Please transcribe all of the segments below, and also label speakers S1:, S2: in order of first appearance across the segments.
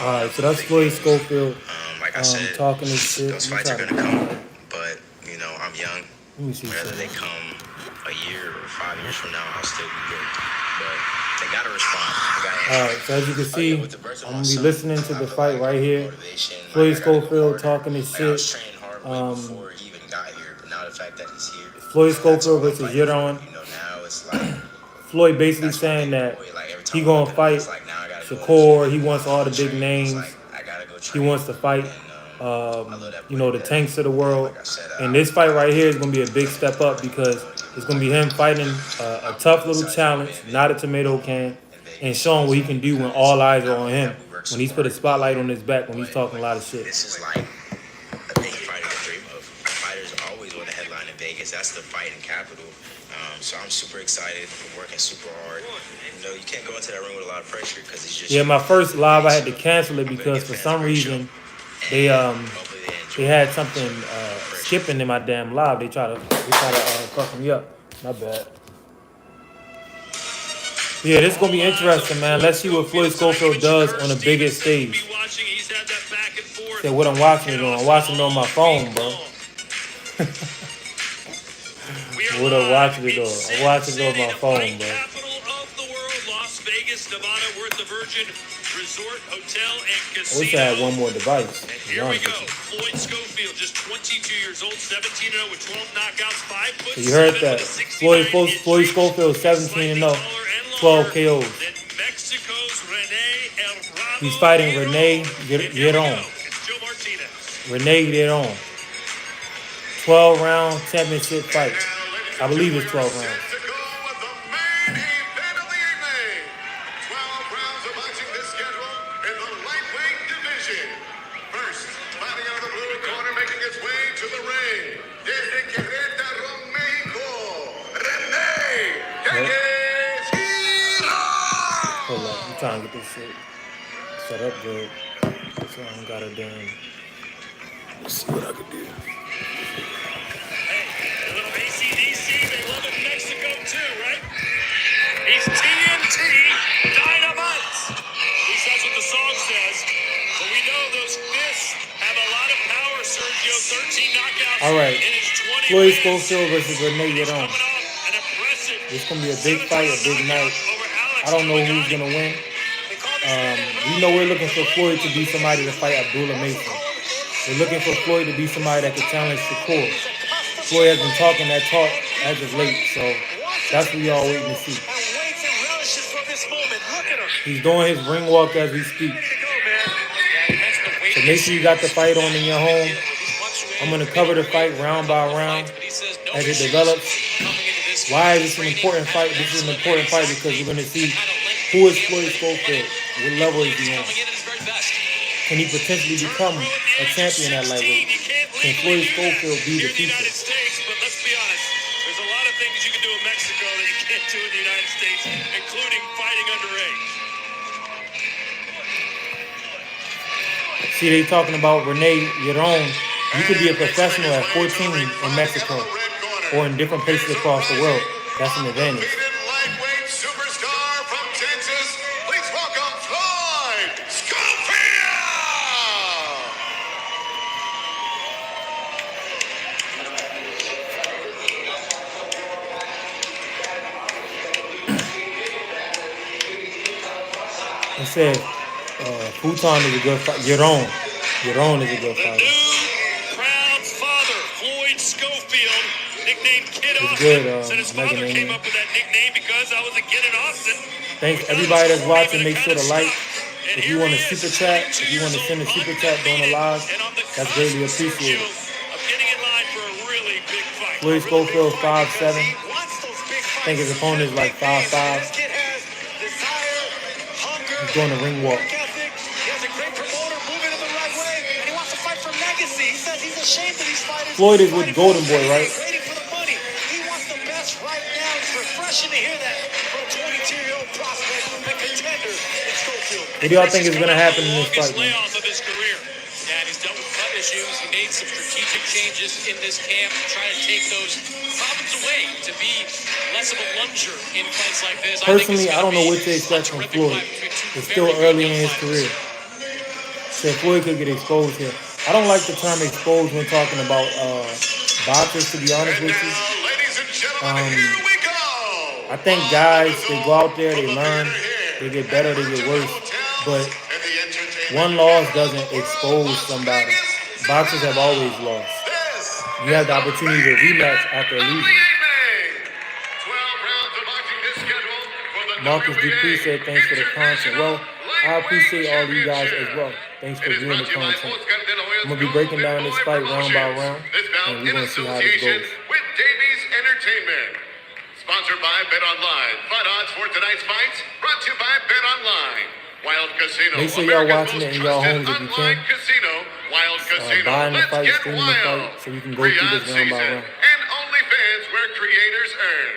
S1: Alright, so that's Floyd Schofield
S2: Like I said,
S1: talking this shit.
S2: those
S1: Let me
S2: fights
S1: try
S2: are
S1: to
S2: gonna
S1: find
S2: come,
S1: it.
S2: but I'm young.
S1: Let me see
S2: Whether they
S1: something.
S2: come a year or 5 years from now, I'll still be good. But they gotta respond.
S1: Alright, so as you can see,
S2: With the birth of
S1: I'm
S2: my
S1: gonna be
S2: son,
S1: listening to the
S2: I feel
S1: fight
S2: like
S1: right here.
S2: motivation. Like
S1: Floyd
S2: I gotta go
S1: Schofield
S2: harder.
S1: talking this
S2: Like I was
S1: shit.
S2: training hard way before he even got here, but now the fact that he's here,
S1: Floyd
S2: that's
S1: Schofield
S2: all I'm
S1: versus
S2: fighting for.
S1: Giron.
S2: Now it's like
S1: Floyd basically
S2: that's my
S1: saying
S2: baby
S1: that
S2: boy. Like every
S1: he
S2: time I
S1: gonna
S2: look at him,
S1: fight
S2: it's like now I gotta go in the gym.
S1: Shakur. He wants all the big
S2: Train. It's like
S1: names.
S2: I gotta go
S1: He
S2: train.
S1: wants to fight,
S2: And I love that boy
S1: the
S2: to death.
S1: tanks of the world.
S2: Like I said,
S1: And this fight right here is gonna be a big
S2: I
S1: step up because it's gonna be him fighting a tough little challenge, not a tomato can, and showing what he can do when all eyes are on him. When he's put a spotlight on his back, when he's talking a lot of shit.
S2: this is like a thing fighters dream of. Fighters always want to headline in Vegas. That's the fighting capital. So I'm super excited. I'm working super hard. You can't go into that room with a lot of pressure because it's just
S1: Yeah,
S2: you.
S1: my first live I had to
S2: So
S1: cancel it
S2: I'm gonna
S1: because
S2: give
S1: for
S2: fans a
S1: some
S2: great show.
S1: reason they
S2: Hopefully they
S1: they
S2: enjoy
S1: had
S2: it.
S1: something
S2: So no pressure.
S1: skipping in my damn live. They try to fuck me up. Not bad. Yeah, this is gonna be interesting, man. Let's see what Floyd Schofield does on the biggest stage. Said what I'm watching it on. I'm watching it on my phone, bro. What I'm watching it on. I'm watching it on my phone, bro.
S3: Las Vegas, Nevada, worth the Virgin Resort Hotel and
S1: I wish I had one
S3: Casino.
S1: more device,
S3: And
S1: to be
S3: here we
S1: honest
S3: go.
S1: with you.
S3: Floyd Schofield, just 22 years old, 17-0 with 12 knockouts, 5 foot
S1: So you heard
S3: 7
S1: that.
S3: with a 69-inch
S1: Floyd
S3: reach.
S1: Schofield
S3: He's
S1: 17 and
S3: slightly
S1: 0,
S3: taller and
S1: 12
S3: longer
S1: KOs.
S3: than Mexico's Rene El
S1: He's
S3: Bravo
S1: fighting Rene
S3: Giron. And here we go.
S1: Giron.
S3: It's Joe Martinez.
S1: Rene Giron. 12 round championship fight. I believe it's 12 rounds.
S4: To go with the main event of the evening. 12 rounds of boxing this schedule in the lightweight division. First, fighting out of the blue corner, making his way to the ring. Desde Querétaro, Mexico, René
S1: Yep.
S4: Giron.
S1: Hold up. I'm trying to get this shit set up good. So I don't gotta damn. Let's see what I can do.
S3: Hey, a little ACDC, they love it in Mexico too, right? He's TNT Dynamite. At least that's what the song says. But we know those fists have a lot of power, Sergio. 13 knockouts
S1: All right.
S3: in his 20
S1: Floyd
S3: wins.
S1: Schofield versus Rene
S3: He's
S1: Giron.
S3: coming off an impressive
S1: This is gonna be a big fight, a big
S3: 7-time
S1: night.
S3: knockout over Alex
S1: I don't know who's
S3: Giovanni.
S1: gonna win.
S3: They call this man
S1: We know we're looking for Floyd to be somebody to fight Abdullah Mason. We're looking for Floyd to be somebody that could challenge Shakur. Floyd has been talking that talk as of late, so that's what y'all waiting to see. He's doing his ring walk as we speak. So make sure you got the fight on in your home. I'm gonna cover the fight round by round as it develops. Why is this an important fight? This is an important fight because we're gonna see who is Floyd Schofield. What level is he on? Can he potentially become a champion at lightweight? Can Floyd Schofield be the future?
S3: But let's be honest, there's a lot of things you can do in Mexico that you can't do in the United States, including fighting underage.
S1: See, they talking about Rene Giron. You could be a professional at 14 in Mexico or in different places across the world. That's an advantage.
S4: Lightweight superstar from Texas. Please welcome Floyd Schofield.
S1: It says Futon is a good fighter. Giron is a good
S3: The
S1: fighter.
S3: new proud father, Floyd Schofield, nicknamed Kid
S1: It's
S3: Austin,
S1: good,
S3: said his
S1: Megan
S3: father came
S1: Amy.
S3: up with that nickname because I was a kid in Austin.
S1: Thanks
S3: We thought
S1: everybody
S3: it was
S1: that's
S3: corny,
S1: watching.
S3: but it
S1: Make sure
S3: kinda
S1: to like.
S3: stuck. And
S1: If you
S3: here
S1: want
S3: he
S1: to
S3: is,
S1: super chat,
S3: 22
S1: if you want to
S3: years
S1: send a
S3: old,
S1: super chat during the
S3: undefeated,
S1: live,
S3: and on the
S1: that's
S3: cusp,
S1: greatly
S3: Sergio,
S1: appreciated.
S3: of getting in line for a really big fight.
S1: Floyd Schofield 5'7".
S3: He wants those big
S1: I think his
S3: fights.
S1: opponent is like 5'5".
S3: This kid has desire, hunger,
S1: He's doing the ring walk.
S3: work ethic. He has a great promoter moving in the right way, and he wants to fight for legacy. He says he's ashamed of these fighters.
S1: Floyd is with
S3: fighting for
S1: Golden Boy, right?
S3: legacy, waiting for the money. He wants the best right now. It's refreshing to hear that for a 22-year-old prospect, a contender in Schofield.
S1: What do y'all think is gonna happen in this fight, man?
S3: Layoff of his career. Yeah, and he's dealt with cut issues. He made some strategic changes in this camp to try to take those problems away, to be less of a lunger in fights like this.
S1: Personally, I don't know what to expect from Floyd. It's still early in his career. Said Floyd could get exposed here. I don't like the term exposed when talking about boxers, to be honest
S4: And
S1: with you.
S4: now, ladies and gentlemen, here we go.
S1: I think guys, they go out there, they learn, they get better, they get worse. But one loss doesn't expose somebody. Boxers have always lost. You have the opportunity to rematch after losing. Marcus Dupree said thanks for the content. Well, I appreciate all of you guys as well. Thanks for viewing the content. I'm going to be breaking down this fight round by round, and we're going to see how this goes.
S4: With Davies Entertainment. Sponsored by BetOnline. Fight odds for tonight's fights brought to you by BetOnline. Wild Casino.
S1: Make sure y'all watching it in y'all homes if you can.
S4: Casino. Wild Casino.
S1: Buying the
S4: Let's
S1: fight,
S4: get
S1: streaming the
S4: wild.
S1: fight, so we can go through this round by round.
S4: And OnlyFans, where creators earn.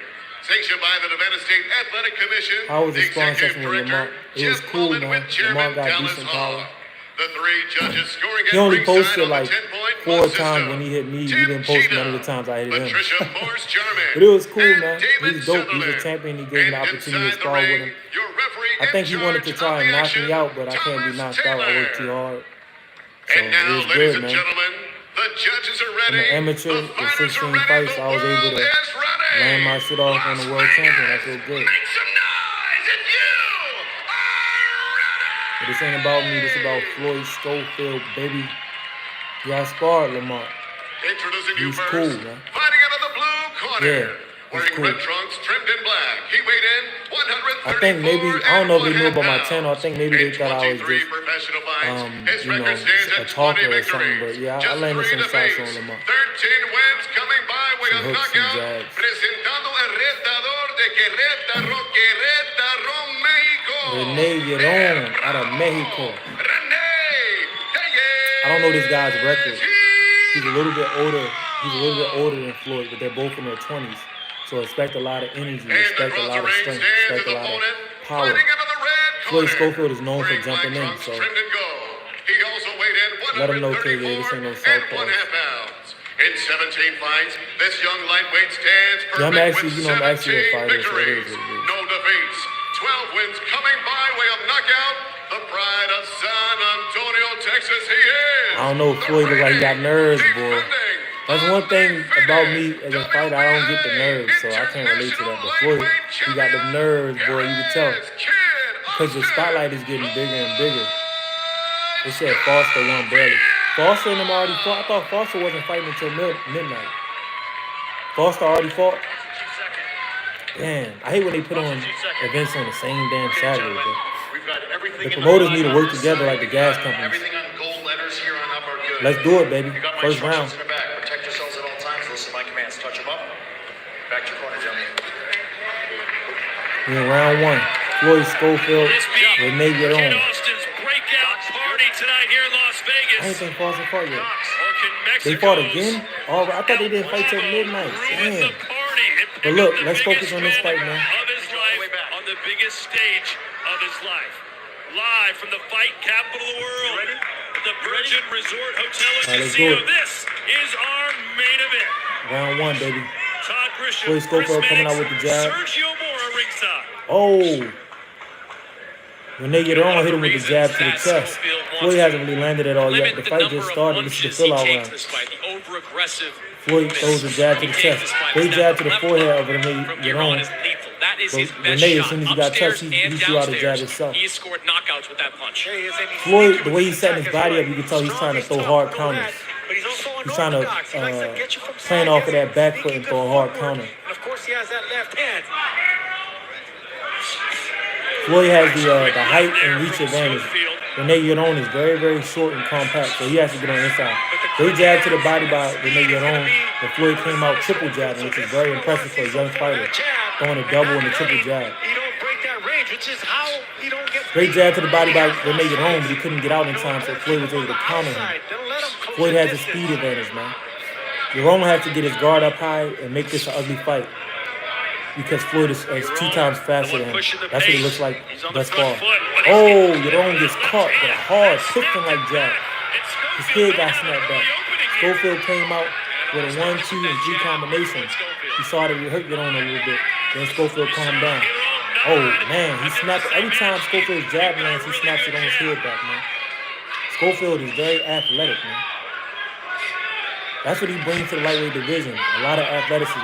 S4: Sanctioned by the Nevada State Athletic Commission.
S1: How was the sparring
S4: Executive
S1: session with
S4: Director,
S1: Lamar? It was
S4: Jeff
S1: cool,
S4: Mullen
S1: man.
S4: with Chairman
S1: Lamar got
S4: Dallas
S1: decent
S4: Hall.
S1: power.
S4: The three judges scoring
S1: He only
S4: at ringside
S1: posted
S4: on the
S1: like
S4: 10-point
S1: 4
S4: plus
S1: times
S4: system.
S1: when he hit me. He
S4: Tim
S1: didn't post
S4: Cheetah,
S1: none of the times I hit him.
S4: Patricia Morse-Jarman,
S1: But it was cool,
S4: and
S1: man.
S4: David
S1: He's dope. He's a
S4: Sutherland.
S1: champion. He gave me the
S4: And
S1: opportunity to
S4: inside the
S1: spar with
S4: ring,
S1: him.
S4: your referee
S1: I think he
S4: in
S1: wanted to
S4: charge
S1: try
S4: of
S1: and
S4: the
S1: knock me
S4: action,
S1: out, but I can't be
S4: Thomas
S1: knocked out. I worked
S4: Taylor.
S1: too hard. So
S4: And
S1: it
S4: now,
S1: was
S4: ladies
S1: good,
S4: and
S1: man.
S4: gentlemen, the judges are
S1: I'm
S4: ready.
S1: an amateur
S4: The
S1: with
S4: fighters
S1: 16
S4: are ready.
S1: fights.
S4: The
S1: I was able
S4: world
S1: to
S4: is ready.
S1: land my shit off on the world
S4: Las
S1: champion. I
S4: Vegas,
S1: feel good.
S4: make some noise if you are
S1: But this ain't about me. This about Floyd Schofield, baby. Yeah, I sparred Lamar.
S4: ready. Introducing you
S1: He's
S4: first.
S1: cool, man.
S4: Fighting out of the blue corner.
S1: Yeah, he's
S4: Wearing
S1: cool.
S4: red trunks trimmed in black. He weighed in 134
S1: I think maybe, I don't know if they knew about my
S4: pounds.
S1: channel. I think maybe they thought I was
S4: 23
S1: just,
S4: professional fights. His
S1: you know,
S4: record stands
S1: a
S4: at 20
S1: talker or something.
S4: victories.
S1: But yeah, I
S4: Just
S1: landed
S4: 3
S1: some shots on
S4: defeats.
S1: Lamar.
S4: 13 wins coming by way
S1: Some
S4: of
S1: hooks, some
S4: knockout.
S1: jabs.
S4: Presentando el retador de Querétaro, México.
S1: Rene Giron out of Mexico. I don't know this guy's record. He's a little bit older. He's a little bit older than Floyd, but they're both in their 20s. So expect a lot of energy, expect a lot of strength, expect a lot of power. Floyd Schofield is known for jumping in, so let him know, KJ, this ain't no southpaw.
S4: In 17 fights, this young lightweight stands perfect.
S1: Yeah, I'm actually,
S4: with
S1: I'm actually a
S4: 17
S1: fighter, so it
S4: victories,
S1: is what it is.
S4: no defeats, 12 wins coming by way of knockout. The pride of San Antonio, Texas, he is.
S1: I don't know if Floyd look like he got nerves, boy. That's one thing about me as a fighter, I don't get the nerves, so I can't relate to that. But Floyd, he got the nerves, boy, you can tell. Because the spotlight is getting bigger and bigger. They said Foster won barely. Foster and them already fought. I thought Foster wasn't fighting until midnight. Foster already fought? Damn, I hate when they put on events on the same damn Saturday, bro. The promoters need to work together like the gas companies.
S4: Everything on gold letters here on up are good.
S1: Let's do it, baby.
S4: You got my
S1: First round.
S4: instructions in the back. Protect yourselves at all times. Listen to my commands. Touch them up. Back to your corner, gentlemen.
S1: In round one, Floyd Schofield,
S3: This being
S1: Rene
S3: Kid
S1: Giron.
S3: Austin's breakout party tonight here in Las
S1: I ain't
S3: Vegas.
S1: think Foster fought yet.
S3: Or can
S1: They fought
S3: Mexico's
S1: again? All right, I thought they didn't fight till midnight.
S3: ruin the
S1: Damn.
S3: party and
S1: But
S3: pick
S1: look,
S3: up the
S1: let's focus
S3: biggest
S1: on this fight,
S3: moment
S1: man.
S3: of his life on the biggest stage of his life. Live from the fight capital of the world, the Virgin Resort Hotel and
S1: All right, let's
S3: Casino.
S1: do it.
S3: This is our main event.
S1: Round one, baby.
S3: Todd Grisham,
S1: Floyd Schofield
S3: Chris
S1: coming out
S3: Mannix,
S1: with the jab.
S3: Sergio Mora ringside.
S1: Oh. Rene Giron hit him with the jab to the chest. Floyd hasn't really landed at all yet. The fight just started. This is the fill-out round. Floyd throws a jab to the chest. Great jab to the forehead of Rene Giron. But Rene, as soon as he got touched, he threw out a jab himself.
S3: He scored knockouts with that punch.
S1: Floyd, the way he's setting his body up, you can tell he's trying to throw hard counters. He's trying to playing off of that back foot and throw a hard counter.
S5: And of course, he has that left hand.
S1: Floyd has the height and reach advantage. Rene Giron is very, very short and compact, so he has to get on the inside. Great jab to the body by Rene Giron, but Floyd came out triple jabbing, which is very impressive for a young fighter, throwing a double and a triple jab.
S5: He don't break that range, which is how he don't get.
S1: Great jab to the body by Rene Giron, but he couldn't get out in time, so Floyd was able to counter him. Floyd has a speed advantage, man. Giron has to get his guard up high and make this an ugly fight, because Floyd is 2 times faster than him. That's what it looks like thus far. Oh, Giron gets caught with a hard piston like jab. His head got snapped back. Schofield came out with a 1, 2, and 3 combination. He saw that it hurt Giron a little bit. Then Schofield calmed down. Oh, man, he snapped. Every time Schofield's jab lands, he snaps it on his head back, man. Schofield is very athletic, man. That's what he brings to the lightweight division. A lot of athleticism.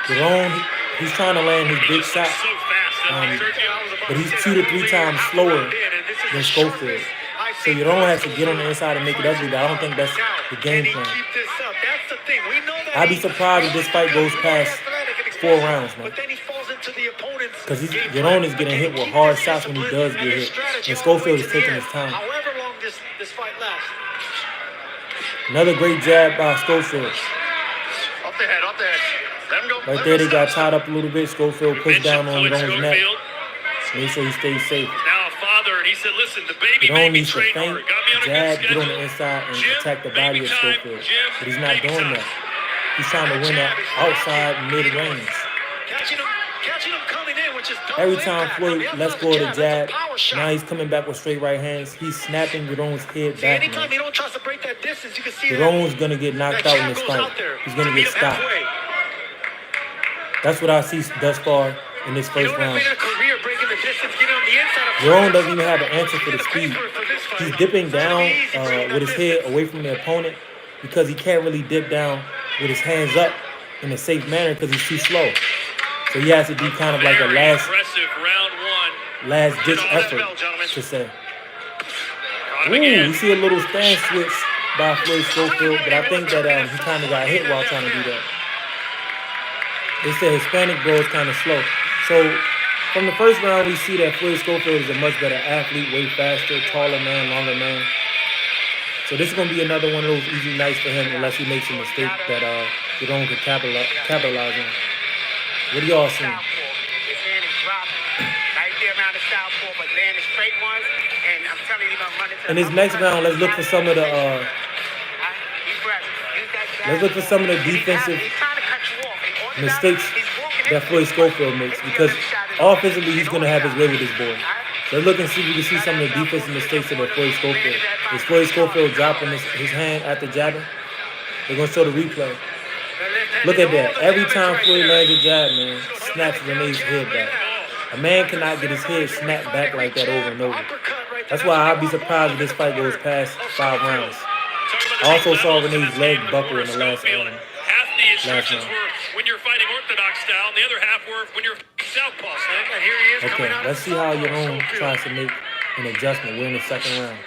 S1: Giron, he's trying to land his big shot,
S3: So fast.
S1: but he's 2 to 3 times slower than Schofield. So you don't have to get on the inside and make it ugly, but I don't think that's the game plan. I'd be surprised if this fight goes past 4 rounds, man. Because Giron is getting hit with hard shots when he does get hit. And Schofield is taking his time.
S5: However long this fight lasts.
S1: Another great jab by Schofield.
S3: Off the head. Let him go.
S1: Right there, they got tied up a little bit. Schofield pushed down on
S3: Floyd
S1: Giron's neck.
S3: Schofield.
S1: Make sure he stays safe.
S3: Now a father, and he said, listen, the baby
S1: Giron
S3: made me
S1: needs to
S3: train
S1: feint,
S3: hard. Got me on a
S1: jab,
S3: good
S1: get on
S3: schedule.
S1: the inside, and
S3: Jim,
S1: attack the body
S3: baby
S1: of
S3: time.
S1: Schofield.
S3: Jim,
S1: But he's not
S3: baby
S1: doing
S3: time.
S1: that. He's trying to win that outside mid-range.
S5: Catching him coming in, which is double
S1: Every time
S5: impact.
S1: Floyd
S5: On the other
S1: lets
S5: side,
S1: go of the
S5: that's a
S1: jab,
S5: power shot.
S1: now he's coming back with straight right hands. He's snapping Giron's head
S5: See,
S1: back,
S5: anytime
S1: man.
S5: he don't try to break that distance, you can see
S1: Giron's going to get knocked out in
S5: jab
S1: this
S5: goes
S1: fight.
S5: out there.
S1: He's going to
S5: Meet
S1: get
S5: him
S1: stopped.
S5: halfway.
S1: That's what I see thus far in this
S5: You
S1: first
S5: know what
S1: round.
S5: made a career breaking the distance, getting on the inside of
S1: Giron doesn't even have an answer for the
S5: Get a
S1: speed.
S5: paper for this fight.
S1: He's dipping
S5: It's not
S1: down
S5: easy breaking
S1: with
S5: that
S1: his head
S5: distance.
S1: away from the opponent because he can't really dip down with his hands up in a safe manner because he's too slow. So he has to do kind of like a
S3: Very
S1: last
S3: impressive round one.
S1: ditch
S5: Get all that
S1: effort
S5: bell, gentlemen.
S1: to say.
S3: Got him
S1: Ooh,
S3: again.
S1: we see a little stand switch by Floyd Schofield, but I think that he kind of got hit while trying to do that. They said Hispanic bro is kind of slow. So from the first round, we see that Floyd Schofield is a much better athlete, way faster, taller man, longer man. So this is going to be another one of those easy nights for him unless he makes a mistake that Giron could capitalize on. What do y'all see?
S6: His hand is dropping right there around the southpaw, but landing straight ones. And I'm telling you, he's gonna run into
S1: In this next round, let's look for some of the defensive mistakes that Floyd Schofield makes because offensively he's going to have his way with this boy. So look and see if we can see some of the defensive mistakes of Floyd Schofield. Is Floyd Schofield dropping his hand after jabbing? They're going to show the replay. Look at that. Every time Floyd lands a jab, man, snaps Renee's head back. A man cannot get his head snapped back like that over and over. That's why I'd be surprised if this fight goes past 5 rounds. I also saw Renee's leg buckle in the last round.
S3: Half the instructions were when you're fighting orthodox style, and the other half were when you're southpaw style.
S5: And here he is
S1: Okay,
S5: coming out.
S1: let's see how Giron tries to make an adjustment. We're in the second round.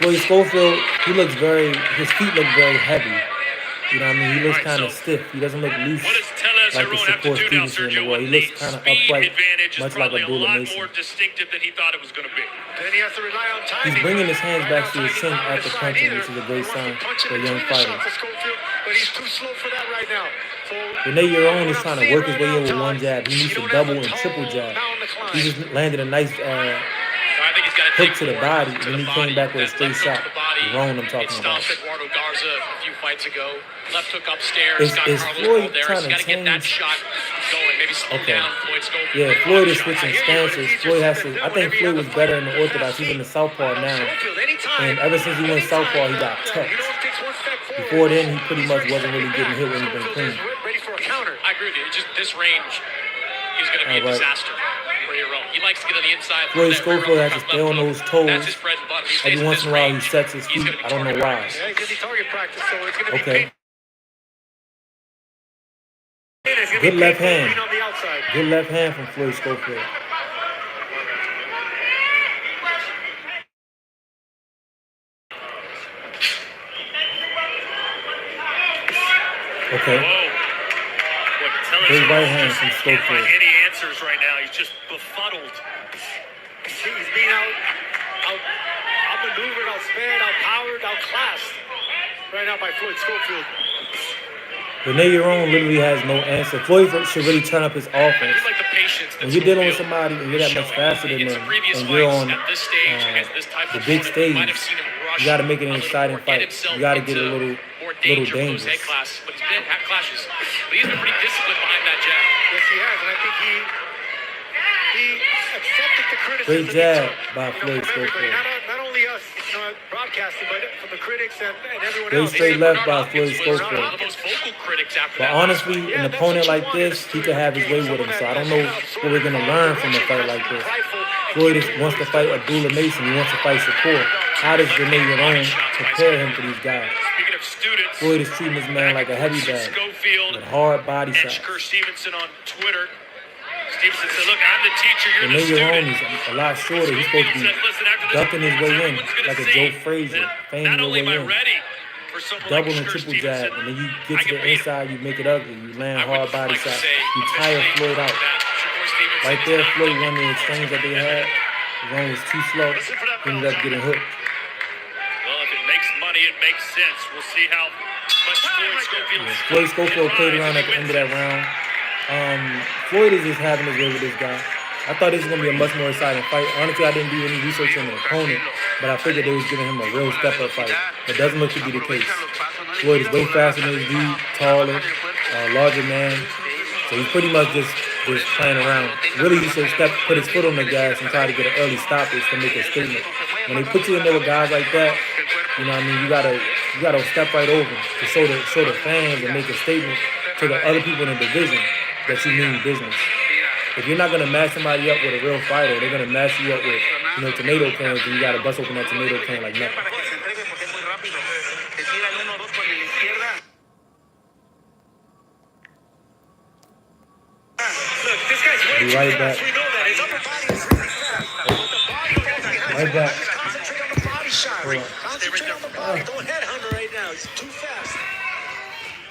S1: Floyd Schofield, his feet look very heavy. You know what I mean? He looks kind of stiff. He doesn't look loose
S3: What does Tellez
S1: like the
S3: Giron have to
S1: support
S3: do now,
S1: Stevenson in the
S3: Sergio?
S1: way. He
S3: When
S1: looks
S3: the
S1: kind of
S3: speed
S1: upright,
S3: advantage is
S1: much like
S3: probably
S1: a
S3: a
S1: Abdullah
S3: lot
S1: Mason.
S3: more distinctive than he thought it was going to be.
S5: Then he has to rely on timing.
S1: He's bringing his hands
S5: Right
S1: back to
S5: now,
S1: his chin
S5: timing's not on
S1: after
S5: his side
S1: punching,
S5: either.
S1: which is a great
S5: He wants
S1: sign
S5: to punch
S1: for a
S5: in
S1: young
S5: between the
S1: fighter.
S5: shots for Schofield, but he's too slow for that right now. So
S1: Rene Giron is
S5: what
S1: trying
S5: I'm
S1: to work his
S5: seeing
S1: way
S5: right
S1: in with
S5: now,
S1: one jab. He needs
S5: you
S1: to
S5: don't have
S1: double
S5: a
S1: and triple
S5: tall
S1: jab.
S5: mountain to climb.
S1: He just landed a nice
S3: I think he's got to
S1: hook
S3: take
S1: to the
S3: more
S1: body,
S3: to
S1: and
S3: the
S1: he came
S3: body.
S1: back with a
S3: That
S1: straight
S3: left hook
S1: shot.
S3: to the body,
S1: Giron I'm
S3: it
S1: talking about.
S3: stopped Eduardo Garza a few fights ago. Left hook upstairs.
S1: Is
S3: got Carlos
S1: Floyd
S3: Balderas.
S1: trying to
S3: Got to get that
S1: change-
S3: shot going. Maybe slow
S1: Okay.
S3: down Floyd Schofield.
S1: Yeah,
S3: Make
S1: Floyd
S3: one
S1: is
S3: shot.
S1: switching
S5: I hear you, but
S1: stances.
S5: it's
S1: Floyd
S5: easier
S1: has
S5: said
S1: to.
S5: than
S1: I
S5: done.
S1: think
S5: Whenever you
S1: Floyd
S5: have
S1: was
S5: a
S1: better
S5: fight
S1: in the
S5: half
S1: orthodox. He's in the southpaw now.
S5: Schofield, anytime,
S1: And ever since he went southpaw, he got
S5: you
S1: touched.
S5: know, takes one step forward.
S1: Before then, he pretty
S5: He's
S1: much
S5: ready
S1: wasn't
S5: to
S1: really
S5: get
S1: getting hit when he's been
S5: Schofield
S1: clean.
S5: is ready for a counter.
S3: I agree with you. It's just this range is going to be a
S1: Alright.
S3: disaster for Giron. He likes to get on the inside.
S1: Floyd
S3: That rear
S1: Schofield has to
S3: uppercut,
S1: stay on
S3: left
S1: those
S3: hook.
S1: toes.
S3: That's his bread and butter. He stays
S1: Every
S3: in
S1: once
S3: this
S1: in a while, he
S3: range.
S1: sets his
S3: He's
S1: feet.
S3: gonna be
S1: I don't know
S3: target
S1: why.
S3: practice.
S5: Yeah, he's in target practice, so it's going to be
S1: Okay.
S5: pain. It's gonna
S1: Good
S5: be
S1: left
S5: painful
S1: hand.
S5: being on the outside.
S1: Good left hand from Floyd Schofield. Okay. Big right hand from
S3: Can't find
S1: Schofield.
S3: any answers right now. He's just befuddled.
S5: He's being outmaneuvered, outsped, outpowered, outclassed right now by Floyd Schofield.
S1: Rene Giron literally has no answer. Floyd should really turn up his
S3: I
S1: offense.
S3: do like the patience that
S1: When you're dealing with
S3: Schofield
S1: somebody and you're that much
S3: showing.
S1: faster than
S3: Against
S1: them,
S3: previous
S1: and you're
S3: fights
S1: on
S3: at this stage against this type
S1: the
S3: of
S1: big
S3: opponent,
S1: stage,
S3: we might have seen him rush
S1: you got to make it an
S3: a little
S1: exciting
S3: more, get
S1: fight.
S3: himself
S1: You got to get a
S3: into
S1: little
S3: more danger from
S1: dangerous.
S3: those head class, but he's been at clashes. But he's been pretty disciplined behind that jab.
S5: Yes, he has, and I think he accepted the criticism.
S1: Great
S5: he
S1: jab
S5: took,
S1: by
S5: from
S1: Floyd
S5: everybody,
S1: Schofield.
S5: not only us, broadcasting, but from the critics and everyone
S1: Great
S5: else.
S1: straight
S3: They said
S1: left
S3: Bernard
S1: by Floyd
S3: Hopkins was
S1: Schofield.
S3: one of the most vocal critics after
S1: But
S3: that last
S1: honestly,
S3: fight.
S1: an opponent like this, he could have his way with him. So I don't know what we're going to learn from a fight like this. Wants to fight Abdullah Mason. He wants to fight Shakur. How does Renee Giron prepare him for these guys?
S3: Speaking of students,
S1: Floyd is treating this man like a heavy bag
S3: Schofield
S1: with hard body
S3: and
S1: shots.
S3: Shakur Stevenson on Twitter. Stevenson said, "Look, I'm the teacher, you're
S1: Renee
S3: the
S1: Giron
S3: student."
S1: is a lot shorter. He's supposed to be ducking his way in like a Joe Frazier, feigning
S3: Not
S1: your
S3: only
S1: way
S3: am I
S1: in.
S3: ready for someone
S1: Double
S3: like
S1: and
S3: Shakur
S1: triple
S3: Stevenson,
S1: jab, and then you get
S3: I
S1: to
S3: can
S1: the
S3: beat him.
S1: inside, you make it ugly. You land
S3: I would
S1: hard body
S3: like to
S1: shots.
S3: say
S1: You tire
S3: officially
S1: Floyd out.
S3: that Shakur Stevenson
S1: Right
S3: is
S1: there,
S3: not
S1: Floyd
S3: the
S1: won the exchange that they had. Giron was too slow. He ended up getting hooked.
S3: Well, if it makes money, it makes sense. We'll see how much Floyd Schofield.
S1: Floyd Schofield played around at the end of that round. Floyd is just having his way with this guy. I thought this was going to be a much more exciting fight. Honestly, I didn't do any research on the opponent, but I figured they was giving him a real step-up fight. That doesn't look to be the case. Floyd is way faster than his dude, taller, larger man. So he's pretty much just playing around. Really, he should put his foot on the gas and try to get an early stoppage to make a statement. When they put you in there with guys like that, you know what I mean, you gotta step right over to show the fans and make a statement to the other people in the division that you mean business. If you're not gonna match somebody up with a real fighter, they're gonna match you up with, tomato cans, and you gotta bust open that tomato can like nothing.
S3: Look, this guy's way
S1: Be
S3: too
S1: right
S3: fast.
S1: back.
S3: We know that. His upper body is really fast.
S1: Right back.
S4: Concentrate on the body shot.
S1: Hold on.
S4: Concentrate on the body. Don't headhunter right now. He's too fast.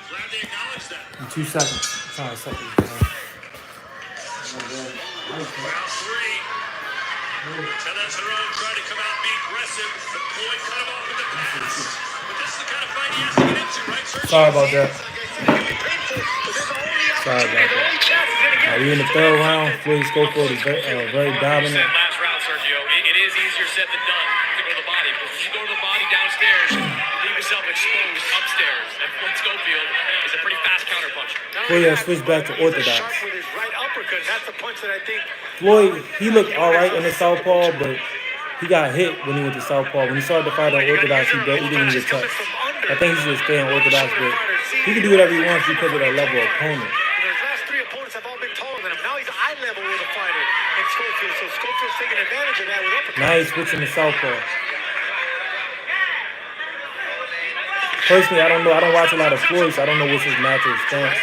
S3: Glad they acknowledge that.
S1: In 2 seconds. I'm trying to set this down.
S3: Round three. Kenneth Giron tried to come out and be aggressive, but Floyd cut him off with the pass. But this is the kind of fight he has to get into, right, Sergio?
S1: Sorry about that. Sorry about that. We're in the third round. Floyd Schofield is very dominant.
S3: Last round, Sergio, it is easier said than done to go to the body. Because if you go to the body downstairs, you leave yourself exposed upstairs. And Floyd Schofield is a pretty fast counterpuncher.
S1: Floyd has switched back to orthodox.
S5: With his right uppercut, that's the punch that I think.
S1: Floyd, he looked all right in the southpaw, but he got hit when he went to southpaw. When he started to fight on orthodox, he didn't get touched. I think he should stay on orthodox, but he can do whatever he wants because of that level of opponent.
S5: His last three opponents have all been taller than him. Now he's eye level with a fighter in Schofield, so Schofield's taking advantage of that with uppercuts.
S1: Now he's switching to southpaw. Personally, I don't know. I don't watch a lot of Floyd, so I don't know what's his natural stance.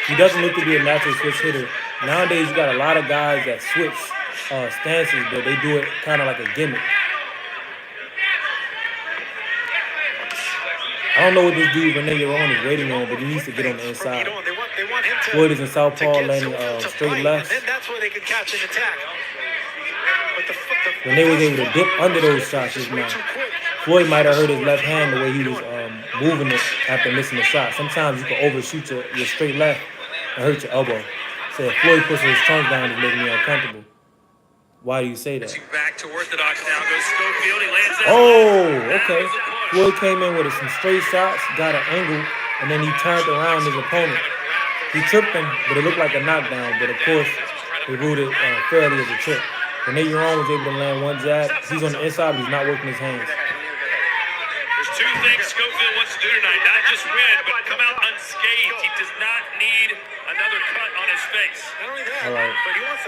S1: He doesn't look to be a natural switch hitter. Nowadays, you got a lot of guys that switch stances, but they do it kind of like a gimmick. I don't know what this dude Renee Giron is waiting on, but he needs to get on the inside.
S5: They want him to,
S1: Floyd is in southpaw,
S5: to get
S1: landing
S5: to
S1: straight
S5: fight,
S1: left.
S5: and then that's where they can catch an attack. But
S1: Renee was able to dip under those shots just now. Floyd might have hurt his left hand the way he was moving it after missing the shot. Sometimes you can overshoot your straight left and hurt your elbow. So if Floyd puts his trunk down, it's making me uncomfortable. Why do you say that?
S3: Back to orthodox now goes Schofield. He lands that.
S1: Oh, okay. Floyd came in with some straight shots, got an angle, and then he turned around his opponent. He tripped him, but it looked like a knockdown. But of course, they ruled it fairly as a trip. Renee Giron was able to land one jab. He's on the inside, but he's not working his hands.
S3: There's two things Schofield wants to do tonight. Not just win, but come out unscathed. He does not need another cut on his face.
S1: All right.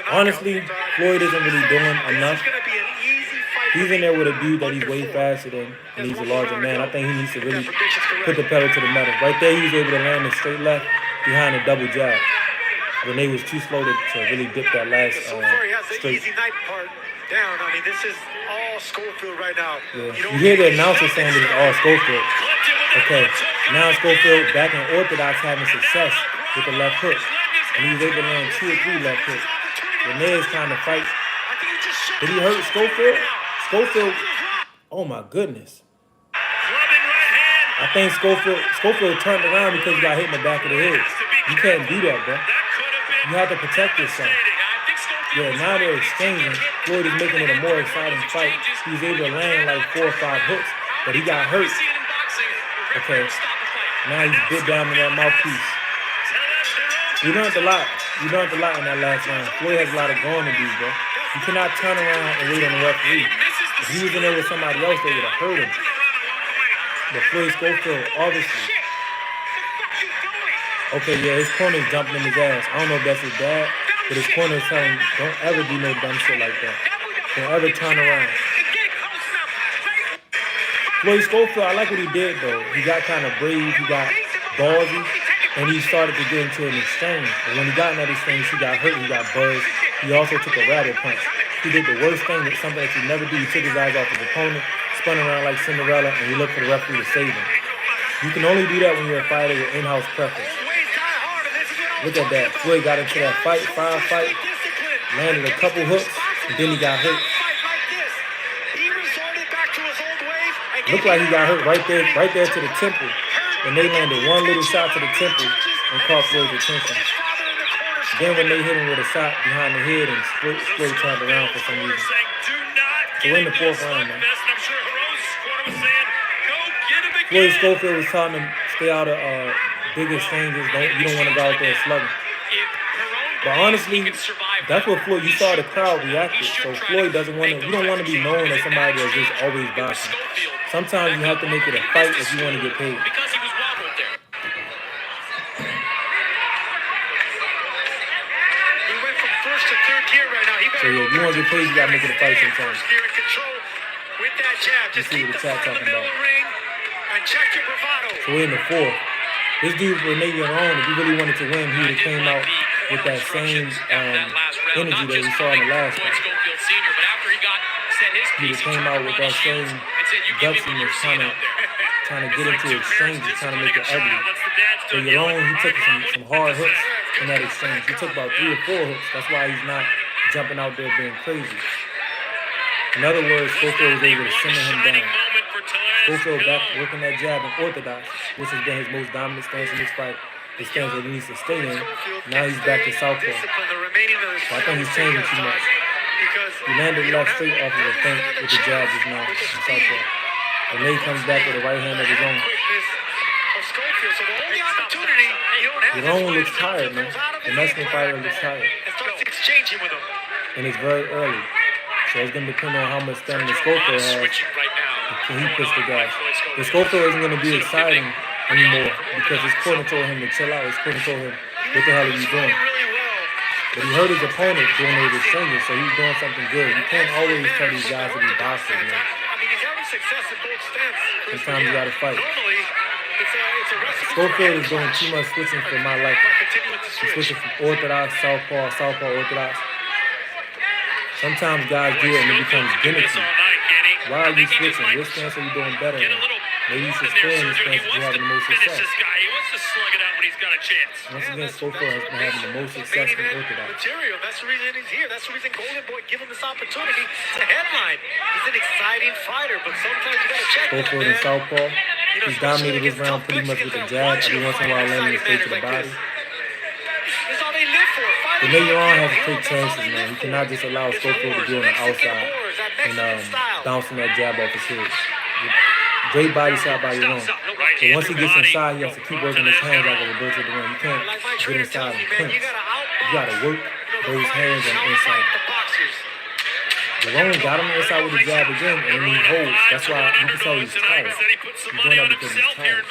S1: Honestly, Floyd isn't really doing enough. He's in there with a dude that he's way faster than, and he's a larger man. I think he needs to really put the pedal to the metal. Right there, he was able to land a straight left behind a double jab. Renee was too slow to really dip that last straight.
S5: Easy night part down. I mean, this is all Schofield right now.
S1: Yeah. You hear the announcer saying this is all Schofield. Okay, now Schofield back in orthodox having success with the left hook. And he was able to land 2 or 3 left hooks. Renee is trying to fight. Did he hurt Schofield? Schofield, oh my goodness. I think Schofield turned around because he got hit in the back of the head. You can't do that, bro. You have to protect yourself. Yeah, now they're exchanging. Floyd is making it a more exciting fight. He's able to land like 4 or 5 hooks, but he got hurt. Okay, now he's bit down in that mouthpiece. You learned a lot. You learned a lot in that last round. Floyd has a lot of growing to do, bro. You cannot turn around and wait on the referee. If he was in there with somebody else, they would have hurt him. But Floyd Schofield, obviously. Okay, yeah, his corner's jumping in his ass. I don't know if that's his dad, but his corner's telling him, don't ever do no dumb shit like that. and other turnaround. Floyd Schofield, I like what he did though. He got kind of brave, he got ballsy, and he started to get into an exchange. And when he got in that exchange, he got hurt, he got buzzed. He also took a rattle punch. He did the worst thing, that something that you never do. He took his eyes off his opponent, spun around like Cinderella, and he looked for the referee to save him. You can only do that when you're a fighter with in-house preference. Look at that. Floyd got into that fight, landed a couple hooks, and then he got hurt. Looked like he got hurt right there to the temple. And they landed one little shot to the temple and caught Floyd's attention. Then when they hit him with a shot behind the head and Floyd turned around for some reason. So we're in the 4th round, man. Floyd Schofield was telling him stay out of big exchanges. You don't want to go out there slugging. But honestly, that's what Floyd. You saw the crowd reacted. So Floyd doesn't want to. You don't want to be known as somebody that's just always boxing. Sometimes you have to make it a fight if you want to get paid. So yeah, if you want to get paid, you got to make it a fight sometimes. Let's see what the chat talking about. So we're in the 4th. This dude, Giron, if he really wanted to win, he would have came out with that same energy that we saw in the last one. He would have came out with that same gutsiness, trying to get into exchanges, trying to make it ugly. So Giron, he took some hard hooks in that exchange. He took about 3 or 4 hooks. That's why he's not jumping out there being crazy. In other words, Schofield was able to simmer him down. Schofield back working that jab in orthodox, which has been his most dominant stance in this fight. The stance that he needs to stay in. Now he's back to southpaw. So I think he's changing too much. He landed left straight off of the feint with the jab just now in southpaw. And then he comes back with a right hand of his own. Giron looks tired, man. The Mexican fighter looks tired. And it's very early. So it's going to depend on how much stamina Schofield has. Can he push the gas? The Schofield isn't going to be exciting anymore because his corner told him to chill out. His corner told him, what the hell are you doing? But he hurt his opponent during those exchanges, so he's doing something good. You can't always tell these guys to be boxers, man. Sometimes you got to fight. Schofield is doing too much switching for my liking. He's switching from orthodox, southpaw, orthodox. Sometimes guys do it and it becomes gimmicky. Why are you switching? What stance are you doing better in? Maybe you should stay in the stance if you're having the most success. Once again, Schofield has been having the most success in orthodox.
S5: That's the reason he's here. That's the reason Golden Boy gave him this opportunity to headline. He's an exciting fighter, but sometimes you got to check that,
S1: Schofield in southpaw. He's dominated this round pretty much with the jab. Every once in a while, landing his straight to the body. But Giron has to take chances, man. He cannot just allow Schofield to be on the outside and bouncing that jab off his head. Great body shot by Giron. But once he gets inside, he has to keep working his hands like a reverse of the ring. You can't get inside and pinch. You got to work those hands on the inside. Giron got him inside with the jab again, and then he holds. That's why you can tell he's tired. He's doing that because he's tired.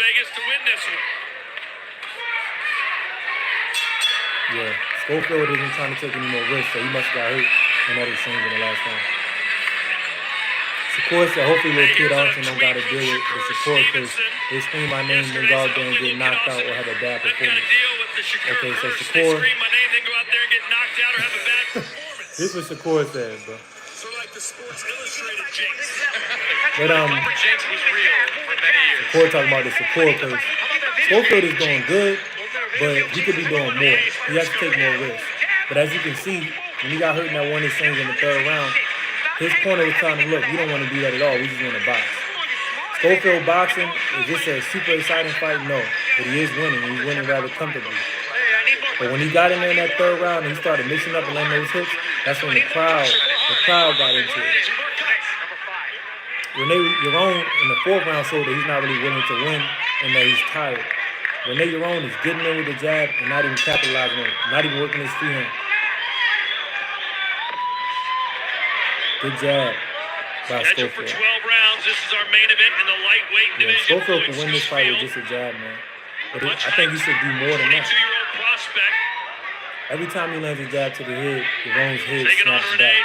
S1: Yeah, Schofield isn't trying to take any more risks, so he must have got hurt in that exchange in the last round. Shakur said hopefully little kid Austin don't got to deal with the Shakur because they scream my name, then go out there and get knocked out or have a bad performance. Okay, so Shakur. This is what Shakur said, bro. But Shakur talking about the Shakur curse. Schofield is doing good, but he could be doing more. He has to take more risks. But as you can see, when he got hurt in that one exchange in the 3rd round, his corner was telling him, look, we don't want to do that at all. We just want to box. Schofield boxing, is this a super exciting fight? No. But he is winning. He's winning rather comfortably. But when he got in there in that 3rd round and he started mixing up and landing those hits, that's when the crowd got into it. Giron in the 4th round showed that he's not really willing to win and that he's tired. Giron is getting in with the jab and not even capitalizing on it, not even working his free hand. Good jab by Schofield.
S3: 12 rounds. This is our main event in the lightweight division.
S1: Schofield can win this fight with just a jab, man. But I think he should do more than that. Every time he lands a jab to the head, Giron's head snaps back.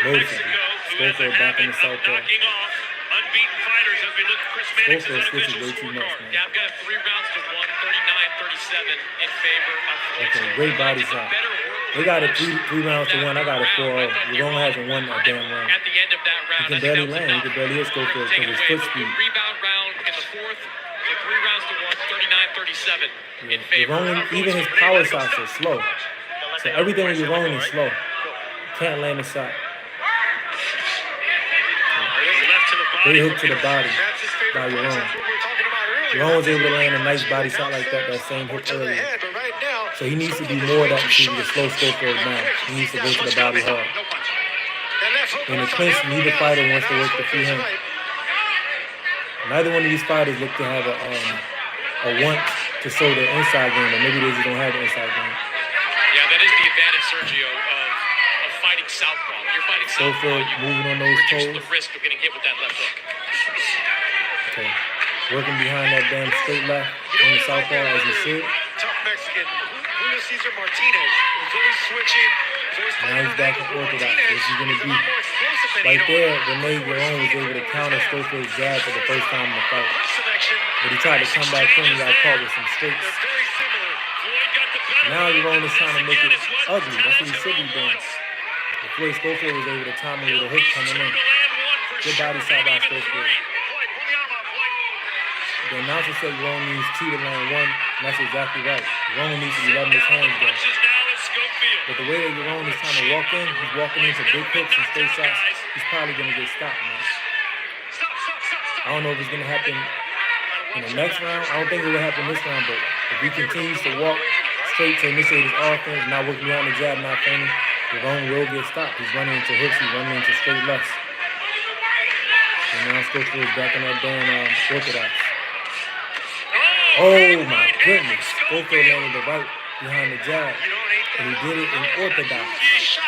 S1: Both of
S3: Mexico,
S1: them.
S3: who has a
S1: Schofield back in
S3: habit
S1: the
S3: of
S1: southpaw.
S3: knocking off unbeaten fighters as we look at Chris Mannix's
S1: Schofield switches
S3: unofficial
S1: way too much,
S3: scorecard.
S1: man.
S7: Yeah, I've got 3 rounds to 1, 39-37 in favor of Floyd.
S1: Okay, great body shot. They got it three rounds to 1. I got it 4-0. Giron hasn't won a damn round.
S7: At the end of that round,
S1: He can barely land. He can barely hit Schofield because his foot speed.
S7: Rebound round in the 4th, so 3 rounds to 1, 39-37 in favor.
S1: Giron, even his power shots are slow. So everything with Giron is slow. Can't land a shot.
S3: Left to the body.
S1: They hook to the body
S5: That's his favorite
S1: by
S5: punch.
S1: Giron.
S5: That's what we were talking about earlier.
S1: Giron was able to land a nice body shot like that same hook
S5: To the
S1: earlier.
S5: head, but right now,
S1: So he needs to do more of that to slow Schofield down. He needs to go to the body hard.
S5: that left hook
S1: In the
S5: was on
S1: clinch,
S5: him.
S1: neither fighter wants to work the free
S5: Schofield's
S1: hand.
S5: right.
S1: Neither one of these fighters look to have a want to show their inside game, or maybe they just don't have the inside game.
S7: Yeah, that is the advantage, Sergio, of fighting southpaw. When you're fighting southpaw,
S1: Schofield
S7: you
S1: moving on those
S7: reduce
S1: toes.
S7: the risk of getting hit with that left hook.
S1: Okay. Working behind that damn straight left from the southpaw as he should.
S5: Tough Mexican. Julio Cesar Martinez was always switching. Was always
S1: Now
S5: playing
S1: he's
S5: on
S1: back
S5: that
S1: in
S5: angle.
S1: orthodox.
S5: Martinez
S1: What's he gonna
S5: is a
S1: do?
S5: lot more explosive than
S1: Right
S5: Giron.
S1: there, Rene Giron was able to counter Schofield's jab for the first time in the fight.
S5: Punch selection.
S1: But he tried to come back in and got caught with some straights.
S5: They're very similar.
S3: Floyd got the better
S1: Now
S3: of him,
S1: Giron
S3: and
S1: is trying to
S3: this
S1: make
S3: again
S1: it
S3: is what
S1: ugly. That's what he
S3: Talent
S1: should be
S3: Giron
S1: doing.
S3: wants.
S1: But Floyd Schofield was able to time him with a hook
S3: He's
S1: coming
S3: due
S1: in.
S3: to land one for
S1: Good
S3: sure,
S1: body shot
S3: maybe
S1: by
S3: even
S1: Schofield.
S3: 3.
S5: Floyd, pull the arm out, Floyd.
S1: The announcer said Giron needs 2 to land 1, and that's exactly right. Giron needs to be letting his hands go.
S3: Punches now is Schofield.
S1: But the way that Giron is trying to walk in, he's walking into big hooks and straight shots. He's probably going to get stopped, man.
S5: Stop, stop, stop, stop.
S1: I don't know if it's going to happen in the next round. I don't think it will happen this round, but if he continues to walk straight to initiate his offense, not working behind the jab, not feigning, Giron will get stopped. He's running into hooks. He's running into straight lefts. And now Schofield is back in that damn orthodox. Oh my goodness. Schofield landed the right behind the jab. And he did it in orthodox.
S5: Shot.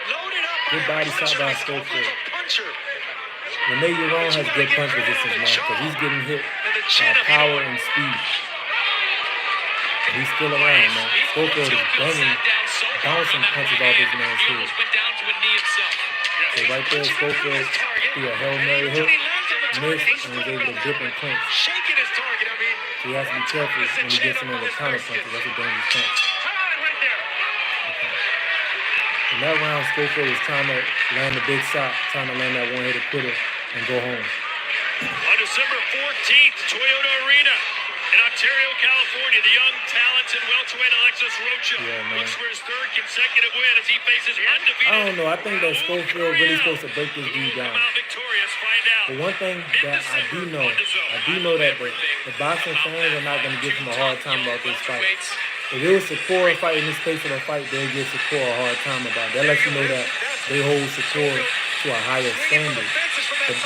S5: Loaded up by
S1: Good body
S5: a
S1: shot
S5: puncher.
S1: by
S5: Schofield's
S1: Schofield.
S5: a puncher.
S1: Rene Giron has good punch resistance, man, because he's getting hit by power and speed. He's still around, man. Schofield is banging, bouncing punches off this man's head.
S7: Went down to a knee himself.
S1: So right there, Schofield threw a Hail Mary hook, missed, and was able to dip and clinch.
S5: Shaking his target, I mean.
S1: So he has to be careful when he gets in there with counter punches. That's a dangerous punch.
S5: Right there.
S1: In that round, Schofield was trying to land a big shot, trying to land that one-hitter quitter and go home.
S3: On December 14th, Toyota Arena in Ontario, California, the young, talented welterweight Alexis Rocha
S1: Yeah, man.
S3: looks for his 3rd consecutive win as he faces undefeated.
S1: I don't know. I think that Schofield really supposed to break this dude down.
S3: Come out victorious, find out.
S1: But one thing that I do know that the boxing fans are not going to give him a hard time about this fight. If it was Shakur fighting this pace of a fight, they'll give Shakur a hard time about it. They'll let you know that they hold Shakur to a higher standard. But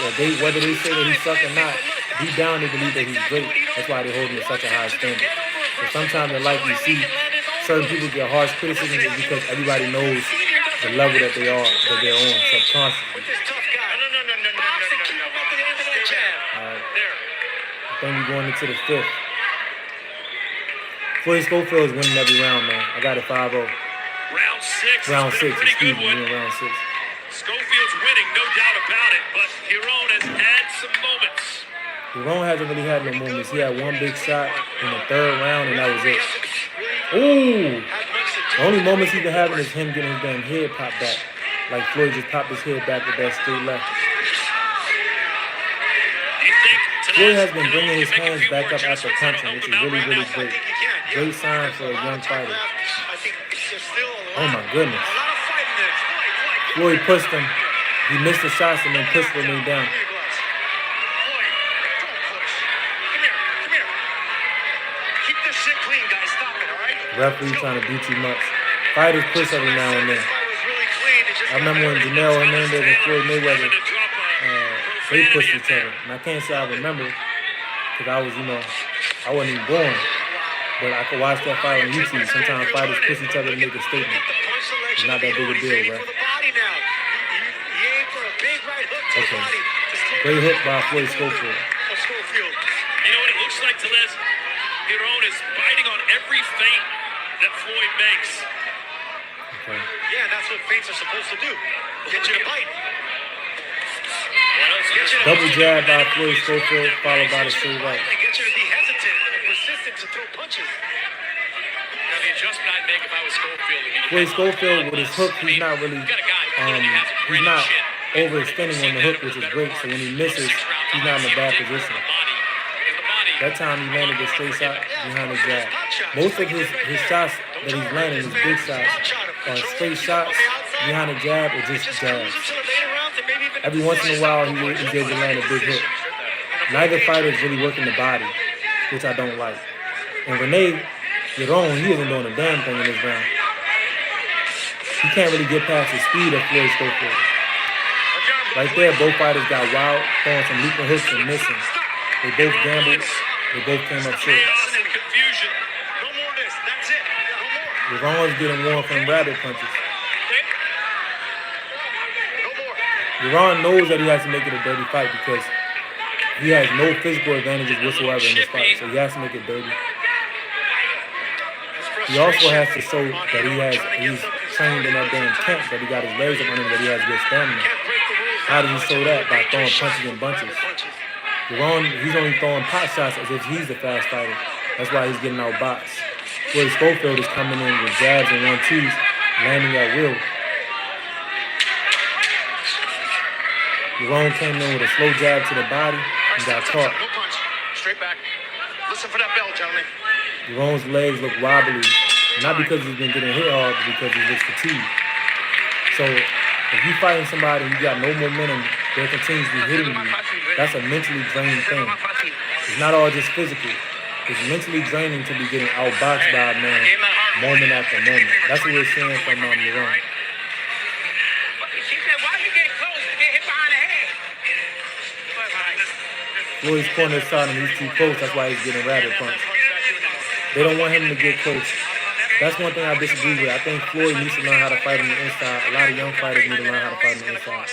S1: whether they say that he sucks or not, deep down they believe that he's great. That's why they hold him to such a high standard. But sometimes in life you see certain people get harsh criticism just because everybody knows the level that they're on subconsciously.
S5: This tough guy. No. Boxing, keep him at the end of that jab.
S3: There.
S1: I think we're going into the 5th. Floyd Schofield is winning every round, man. I got it 5-0.
S3: Round 6.
S1: Round
S3: It's been
S1: 6,
S3: a pretty
S1: excuse
S3: good
S1: me,
S3: one.
S1: we're in round 6.
S3: Schofield's winning, no doubt about it, but Giron has had some moments.
S1: Giron hasn't really had no moments. He had one big shot in the 3rd round, and that was it. Ooh! The only moments he's been having is him getting his damn head popped back. Like Floyd just popped his head back with that straight left.
S3: Do you think
S1: Floyd
S3: tonight
S1: has been bringing his hands back up after punching, which is really, really great. Great sign for a young fighter.
S5: I think there's still a
S1: Oh
S5: lot,
S1: my goodness.
S5: a lot of fight in this.
S1: Floyd pushed him. He missed the shots and then pushed Rene down.
S5: Floyd, don't push. Come here. Keep this shit clean, guys. Stop it, all right?
S1: Referee trying to do too much. Fighters push every now and then.
S5: This fight was really clean. It just
S1: I remember when Janelle Hernandez and Floyd Mayweather,
S3: to drop
S1: they pushed each other. And I can't say I remember because I was, I wasn't even born. But I could watch that fight on YouTube. Sometimes fighters push each other to make a statement.
S5: It's
S1: not that big a deal, right?
S5: For the body now. He aimed for a big right hook to
S1: Okay.
S5: the body. to slow
S1: Great
S5: down
S1: hook by
S5: the
S1: Floyd
S5: power
S1: Schofield.
S5: of Schofield.
S3: You know what it looks like, Telez? Giron is biting on every feint that Floyd makes.
S1: Okay.
S5: Yeah, that's what feints are supposed to do. Get you to bite.
S1: Double jab by Floyd Schofield, followed by the straight right.
S5: And get you to be hesitant and persistent to throw punches.
S7: Now, the adjustment I'd make if I was Schofield would be
S1: Floyd Schofield with his hook, he's not really, he's not overextending on the hook, which is great. So when he misses, he's not in a bad position. That time he landed a straight shot behind the jab. Most of his shots that he's landing, his big shots, are straight shots behind the jab or just jabs. Every once in a while, he's able to land a big hook. Neither fighter is really working the body, which I don't like. And Giron, he isn't doing a damn thing in this round. He can't really get past the speed of Floyd Schofield. Right there, both fighters got wild, throwing some leaping hooks and missing. They both gambled. They both came up short. Giron's getting warm from rabbit punches. Giron knows that he has to make it a dirty fight because he has no physical advantages whatsoever in this fight. So he has to make it dirty. He also has to show that he's trained in that damn camp, that he got his legs up under him, that he has good stamina. How does he show that? By throwing punches and bunches. Giron, he's only throwing pot shots as if he's the fast fighter. That's why he's getting outboxed. Whereas Schofield is coming in with jabs and 1-2s, landing at will. Giron came in with a slow jab to the body and got caught.
S6: No punch. Straight back. Listen for that bell, gentlemen.
S1: Giron's legs look wobbly, not because he's been getting hit hard, but because he looks fatigued. So if you fighting somebody and you got no momentum, they're continuously hitting you. That's a mentally draining thing. It's not all just physical. It's mentally draining to be getting outboxed by a man moment after moment. That's what we're seeing from Giron. Floyd's corner shot him, he's too close, that's why he's getting rabbit punched. They don't want him to get close. That's one thing I disagree with. I think Floyd needs to learn how to fight on the inside. A lot of young fighters need to learn how to fight on the inside.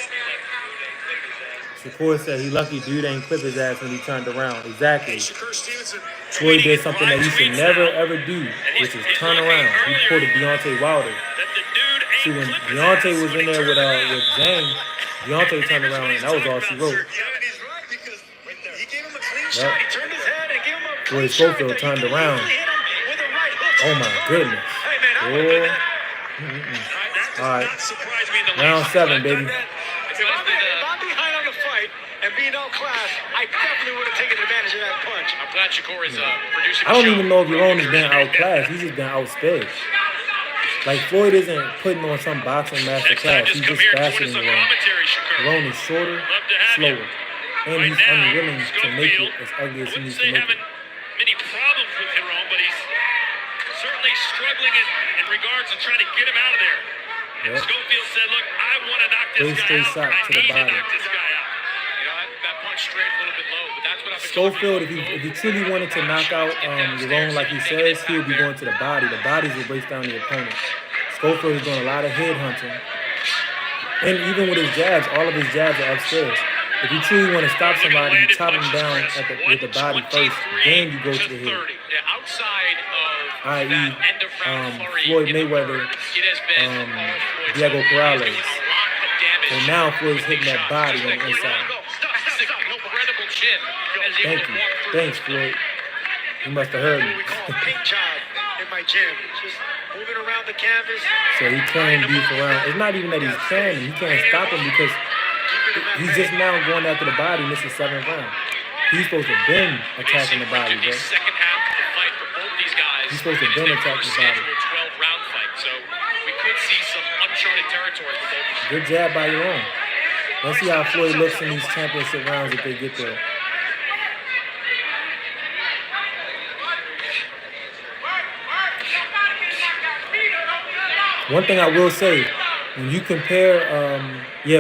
S1: Shakur said he lucky dude ain't clip his ass when he turned around. Exactly. Floyd did something that he should never ever do, which is turn around. He pulled a Deontay Wilder. See, when Deontay was in there with Zhang, Deontay turned around and that was all she wrote. Yep. Floyd Schofield turned around. Oh my goodness. Oh. All right. Round 7, baby.
S5: If I'm behind on the fight and being outclassed, I definitely would have taken advantage of that punch.
S7: I'm glad Shakur is producing.
S1: I don't even know if Giron is being outclassed. He's just been outsped. Like Floyd isn't putting on some boxing master class. He's just faster than Giron. Giron is shorter, slower, and he's unwilling to make it as ugly as he needs to make it.
S7: Many problems with Giron, but he's certainly struggling in regards to trying to get him out of there. And Schofield said, "Look, I want to knock this guy out.
S1: Shot
S7: I
S1: to the
S7: need to
S1: body.
S7: knock this guy out." You know, that punch straight a little bit low, but that's what I've been
S1: Schofield, if he truly wanted to knock out Giron like he says, he would be going to the body. The bodies will break down the opponent. Schofield is doing a lot of head hunting. And even with his jabs, all of his jabs are upstairs. If you truly want to stop somebody, you chop him down with the body first, then you go to the head. I.e., Floyd Mayweather, Diego Corrales. And now Floyd's hitting that body on the inside. Thank you. Thanks, Floyd. You must have heard me.
S5: Paint job in my gym. Just moving around the canvas.
S1: So he carrying beef around. It's not even that he's carrying him. He can't stop him because he's just now going after the body, and this is 7th round. He's supposed to been attacking the body, bro. He's supposed to been attacking the body.
S7: So we could see some uncharted territory for both.
S1: Good jab by your own. Let's see how Floyd looks in these championship rounds if they get there. One thing I will say, when you compare,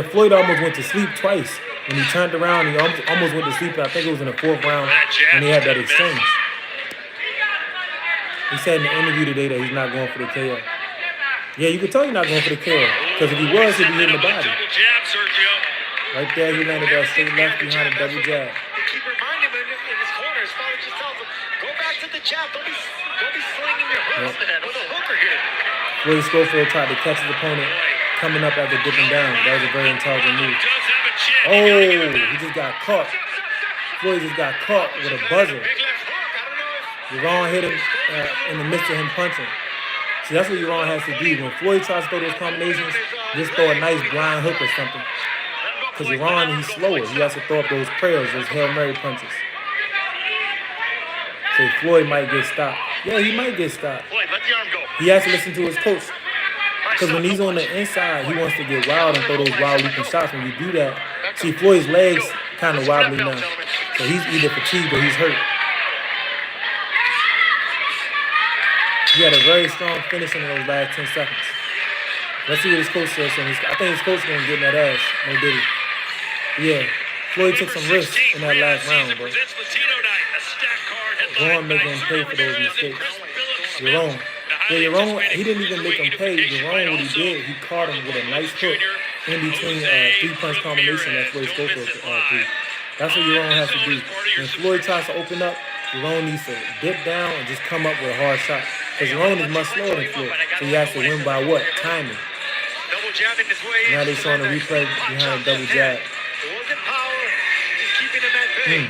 S1: Floyd almost went to sleep twice. When he turned around, he almost went to sleep. I think it was in the 4th round when he had that exchange. He said in the interview today that he's not going for the KO. Yeah, you can tell he's not going for the KO. Because if he was, he'd be hitting the body. Right there, he landed that straight left behind a double jab.
S5: They keep reminding him in his corner. His father just tells him, go back to the jab. Don't be slinging your hooks with a hooker here.
S1: Floyd Schofield tried to catch his opponent coming up after dipping down. That was a very intelligent move.
S7: Does have a chin.
S1: Oh,
S7: You gotta give him
S1: he
S7: that.
S1: just got caught. Floyd just got caught with a buzzer.
S5: Big left hook. I don't know if
S1: Yaron hit him in the midst of him punching. See, that's what Yaron has to do. When Floyd tries to throw those combinations, just throw a nice blind hook or something. Because Yaron, he's slower. He has to throw up those prayers, those Hail Mary punches. So Floyd might get stopped. Yeah, he might get stopped.
S3: Floyd, let the arm go.
S1: He has to listen to his coach. Because when he's on the inside, he wants to get wild and throw those wild leaping shots. When you do that, see, Floyd's legs kind of wobbly now. So he's either fatigued or he's hurt. He had a very strong finish in those last 10 seconds. Let's see what his coach says. I think his coach going to get in that ass. No diddy. Yeah. Floyd took some risks in that last round, bro. Yaron making him pay for those mistakes. Giron. Yeah, Giron, he didn't even make him pay. Giron, what he did, he caught him with a nice hook in between three-punch combination that Floyd Schofield threw. That's what Giron has to do. When Floyd tries to open up, Giron needs to dip down and just come up with a hard shot. Because Giron is much slower than Floyd. So he has to win by what? Timing.
S5: double jabbing his way in.
S1: Now they're showing a replay behind a double jab.
S5: It wasn't power, just keeping him at bay.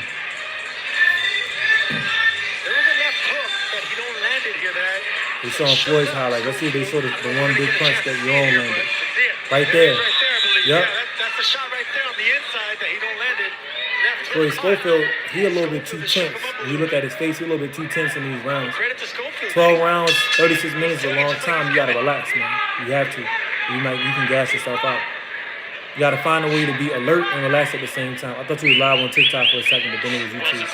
S5: There was a left hook that he don't landed here that
S1: They're showing Floyd's highlight. Let's see if they show the one big punch that Giron landed.
S5: see it.
S1: Right there.
S5: Right there, I believe.
S1: Yep.
S5: Yeah, that's the shot right there on the inside that he don't landed. Left hook.
S1: Floyd Schofield, he a little bit too tense. When you look at his face, he a little bit too tense in these rounds.
S5: Credit to Schofield.
S1: 12 rounds, 36 minutes is a long time. You gotta relax, man. You have to. You can gas yourself out. You gotta find a way to be alert and relax at the same time. I thought you was live on TikTok for a second, but then it was YouTube.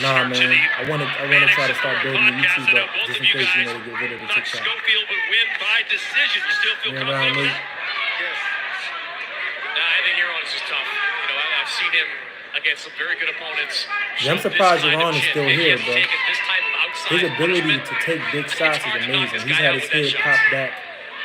S1: Nah, man. I wanna try to start building the YouTube up just in case you know to get rid of the TikTok.
S7: Schofield would win by decision. You still feel
S1: Yeah,
S7: confident
S1: around
S7: with
S1: me.
S7: that?
S5: Yes.
S7: Nah, I think Giron is just tough. You know, I've seen him against some very good opponents.
S1: Yeah, I'm
S7: show this
S1: surprised
S7: kind of
S1: Giron is
S7: chin.
S1: still
S7: Maybe
S1: here,
S7: him
S1: bro.
S7: taking this type of outside
S1: His ability
S7: punishment.
S1: to take big shots is amazing. He's had his head popped back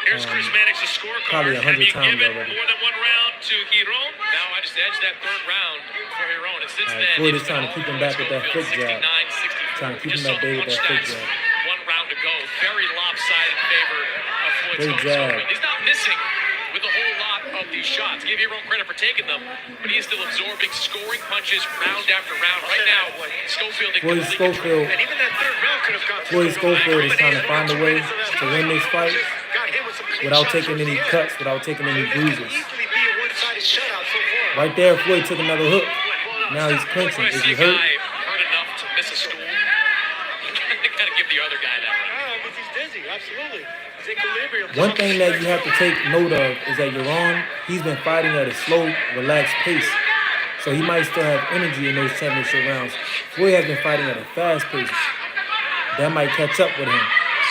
S7: Here's Chris Mannix's scorecard.
S1: probably 100
S7: Have you
S1: times
S7: given
S1: already.
S7: more than one round to Giron? Now I just edged that third round for Giron. And since then,
S1: Floyd is
S7: it's
S1: trying to
S7: been
S1: keep him
S7: all
S1: back with that
S7: Schofield,
S1: fake jab.
S7: 69-64.
S1: Trying to keep him
S7: Just
S1: at bay
S7: saw
S1: with that
S7: punch
S1: fake
S7: stats.
S1: jab.
S7: One round to go. Very lopsided in favor of Floyd
S1: Great
S7: Schofield.
S1: jab.
S7: He's not missing with a whole lot of these shots. Give Giron credit for taking them, but he is still absorbing, scoring punches round after round. Right now, Schofield in
S1: Floyd
S7: complete control.
S1: Schofield,
S5: And even that third round could have gone to
S1: Floyd Schofield is trying to find a way to win this fight
S5: got hit with some clean
S1: without
S5: shots
S1: taking
S5: towards
S1: any
S5: the end.
S1: cuts, without taking any
S5: That could
S1: bruises.
S5: easily be a one-sided shutout so far.
S1: Right there, Floyd took another hook. Now he's clinching.
S7: When I
S1: Is
S7: see
S1: he
S7: a
S1: hurt?
S7: guy hurt enough to miss a stool, you gotta give the other guy that.
S5: Because he's dizzy, absolutely. His equilibrium.
S1: One thing that you have to take note of is that Giron, he's been fighting at a slow, relaxed pace. So he might still have energy in those championship rounds. Floyd has been fighting at a fast pace. That might catch up with him.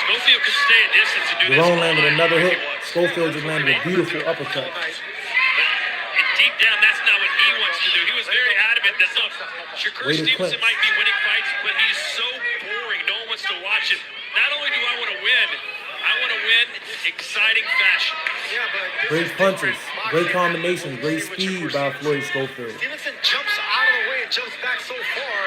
S7: Schofield could stay a distance and do this.
S1: Giron
S7: all
S1: landed
S7: night
S1: another
S7: if he
S1: hook.
S7: wants.
S1: Schofield just landed a beautiful uppercut.
S7: But deep down, that's not what he wants to do. He was very adamant that, look, Shakur
S1: Way to
S7: Stevenson
S1: clinch.
S7: might be winning fights, but he's so boring. No one wants to watch him. Not only do I want to win, I want to win exciting fashion.
S5: Yeah, but this
S1: Great
S5: is
S1: punches,
S5: different
S1: great
S5: boxing.
S1: combinations, great speed by Floyd Schofield.
S5: Stevenson jumps out of the way and jumps back so far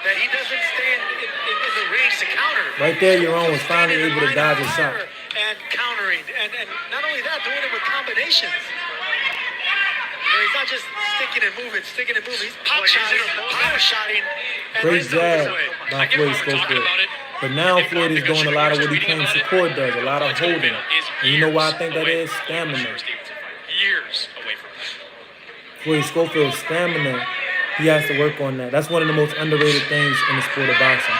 S5: that he doesn't stay in the range to counter.
S1: Right there, Giron was finally
S5: Standing in
S1: able to
S5: line
S1: dodge
S5: of
S1: a shot.
S5: fire and countering, and not only that, doing it with combinations. You know, he's not just sticking and moving. He's pop shotting, power shotting. and
S1: Great
S5: right there
S1: jab
S5: this way.
S1: by
S7: I get
S1: Floyd
S7: why we're talking
S1: Schofield.
S7: about it.
S1: But now Floyd is doing a lot of what he claims Shakur does, a lot of holding. And you know why I think that is? Stamina.
S7: Years away from that.
S1: Floyd Schofield's stamina, he has to work on that. That's one of the most underrated things in the sport of boxing.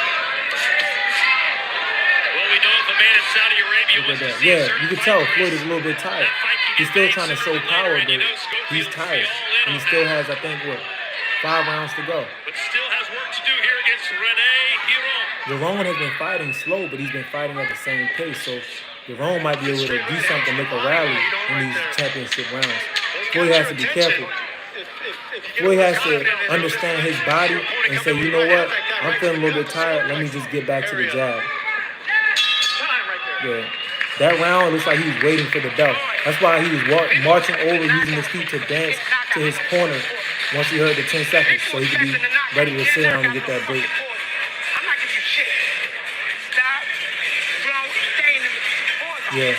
S7: Well, we know if a man in Saudi Arabia
S1: Look
S7: was
S1: at
S7: to
S1: that.
S7: see a
S1: Yeah,
S7: certain
S1: you can
S7: fight
S1: tell
S7: race,
S1: Floyd is a little bit tired.
S7: that fight can
S1: He's
S7: get
S1: still
S7: made
S1: trying to show
S7: sooner or
S1: power,
S7: later, and you
S1: but
S7: know Schofield
S1: he's
S7: would
S1: tired.
S7: be all in
S1: And he
S7: on
S1: still
S7: that.
S1: has, I think, 5 rounds to go.
S7: But still has work to do here against Rene Giron.
S1: Giron has been fighting slow, but he's been fighting at the same pace. So Giron might be able to do something, make a rally in these championship rounds. Floyd has to be careful. Floyd has to understand his body and say, you know what, I'm feeling a little bit tired. Let me just get back to the jab. Yeah. That round, it looks like he was waiting for the bell. That's why he was marching over, using his feet to dance to his corner once he heard the 10 seconds, so he could be ready to sit down and get that break.
S6: I'm not giving you shit. Stop. Bro, stay in the
S1: Yeah.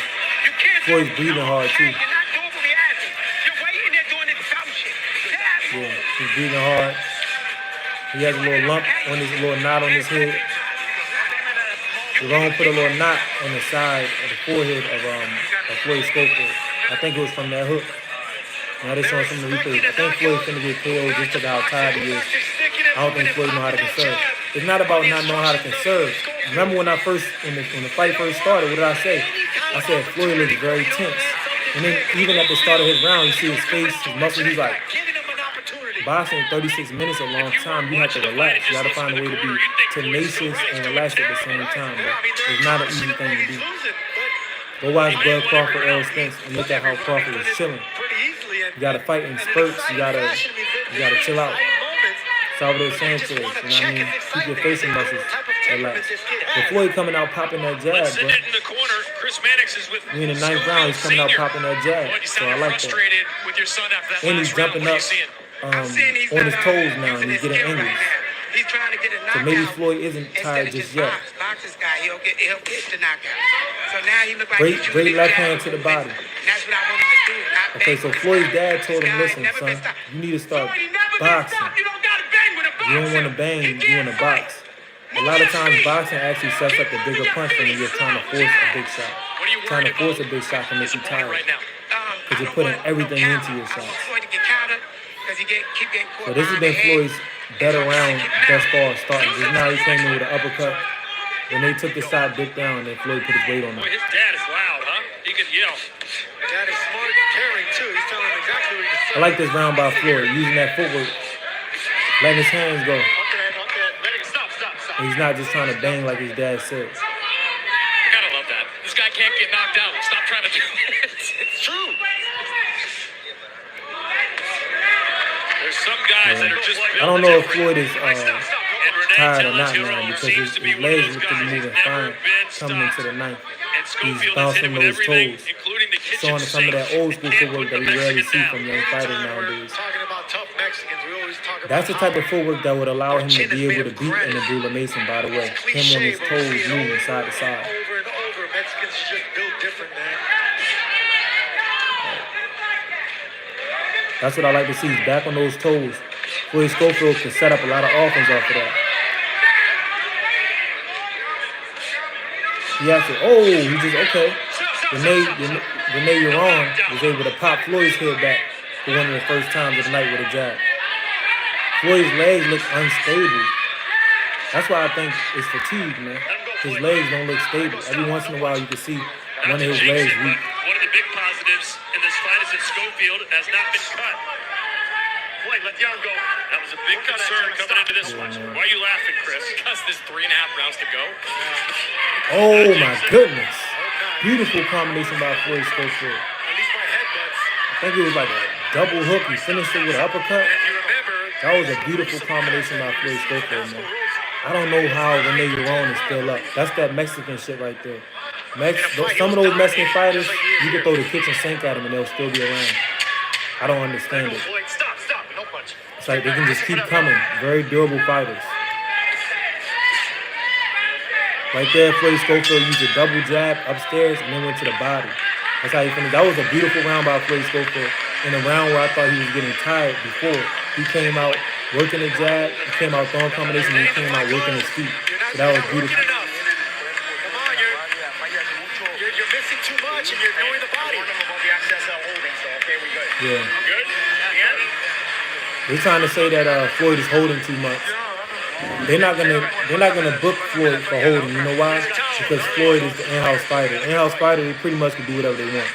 S6: You can't do
S1: Floyd's
S6: it.
S1: breathing
S6: No,
S1: hard, too.
S6: You're not doing for reaction. You're waiting there doing this dumb shit. Get out of
S1: Yeah,
S6: here.
S1: he's breathing hard. He has a little lump on his little knot on his head. Giron put a little knot on the side of the forehead of Floyd Schofield. I think it was from that hook. Now they're showing some of the replays. I think Floyd finna get KO'd just because of how tired he is. I don't think Floyd know how to conserve. It's not about not knowing how to conserve. Remember when I first, when the fight first started, what did I say? I said Floyd looks very tense. And then even at the start of his round, you see his face, his muscles, he's like, boxing 36 minutes a long time. You have to relax. You got to find a way to be tenacious and relaxed at the same time. But it's not an easy thing to do. Go watch Bud Crawford, Errol Spence, and look at how Crawford was chilling. You got to fight in spurts. You got to chill out. Salvador Sanchez, you know what I mean? Keep your facial muscles relaxed. But Floyd coming out popping that jab, bro. We in the 9th round, he's coming out popping that jab. So I like that. And he's jumping up on his toes now, and he's getting angry.
S6: He's trying to get a knockout.
S1: So maybe Floyd isn't tired just yet.
S6: Box this guy, he'll get the knockout. So now he look like
S1: Great left hand to the body.
S6: That's what I want him to do. Not
S1: Okay,
S6: bang.
S1: so Floyd's dad told him,
S6: This guy
S1: listen,
S6: never
S1: son,
S6: been stopped.
S1: you need to start
S6: Floyd, he never been
S1: boxing.
S6: stopped. You don't gotta bang with a boxer.
S1: You don't want to bang, you want to box. A lot of times boxing actually sets up the bigger punch than when you're trying to force a big shot. Trying to force a big shot can make you tired. Because you're putting everything into your shots. So this has been Floyd's better round thus far starting. Just now he came in with an uppercut. Then they took the shot, dipped down, and then Floyd put his weight on him.
S7: Boy, his dad is loud, huh? He can yell.
S5: That is smart and caring too. He's telling him exactly what he's
S1: I like this round by Floyd, using that footwork, letting his hands go.
S5: Okay.
S7: Let it stop.
S1: And he's not just trying to bang like his dad said.
S7: I gotta love that. This guy can't get knocked out. Stop trying to do it. It's true. There's some guys that are just built
S1: I don't know if
S7: different.
S1: Floyd is
S7: And Renee
S1: tired or
S7: telling
S1: not
S7: us
S1: now
S7: Giron
S1: because
S7: seems to be
S1: his
S7: one of
S1: legs
S7: those
S1: look to
S7: guys
S1: be
S7: who's
S1: moving
S7: never
S1: fine
S7: been
S1: coming into the
S7: stopped.
S1: 9th.
S7: And
S1: He's
S7: Schofield has hit
S1: bouncing
S7: him with
S1: those
S7: everything,
S1: toes,
S7: including the kitchen
S1: showing some of that
S7: sink.
S1: old school
S7: Can't
S1: footwork
S7: put
S1: that
S7: the
S1: we rarely
S7: Mexican
S1: see
S7: down.
S1: from young fighters nowadays.
S5: talking about tough Mexicans. We always talk about
S1: That's the type of footwork that would allow him to
S5: chin is
S1: be able
S5: made
S1: to
S5: of
S1: beat
S5: granite.
S1: Nabula Mason, by the way. Him on his toes moving side to side.
S5: Over and over. Mexicans are just built different, man.
S1: That's what I like to see. He's back on those toes. Floyd Schofield can set up a lot of offense off of that. He has to, he just, okay. Renee Giron was able to pop Floyd's head back for one of the first times of the night with a jab. Floyd's legs look unstable. That's why I think it's fatigue, man. His legs don't look stable. Every once in a while you can see one of his legs weak.
S7: One of the big positives in this fight is that Schofield has not been cut. Floyd, let Giron go. That was a big concern coming into this one. Why are you laughing, Chris? Because there's 3.5 rounds to go.
S1: Oh my goodness. Beautiful combination by Floyd Schofield.
S5: At least my headbutts.
S1: I think it was like a double hook. He finished it with an uppercut.
S5: If you remember,
S1: That was a beautiful combination by Floyd Schofield, man. I don't know how Renee Giron is still up. That's that Mexican shit right there. Some of those Mexican fighters, you can throw the kitchen sink at them and they'll still be around. I don't understand it.
S5: Floyd, stop. No punch.
S1: It's like they can just keep coming. Very durable fighters. Right there, Floyd Schofield used a double jab upstairs and then went to the body. That's how he finished. That was a beautiful round by Floyd Schofield. In a round where I thought he was getting tired before, he came out working the jab, he came out throwing combination, and he came out working his feet. So that was beautiful.
S5: Come on, you're missing too much and you're knowing the body.
S1: Yeah.
S7: Good?
S1: They're trying to say that Floyd is holding too much. They're not gonna book Floyd for holding. You know why? Because Floyd is the in-house fighter. In-house fighter, they pretty much can do whatever they want.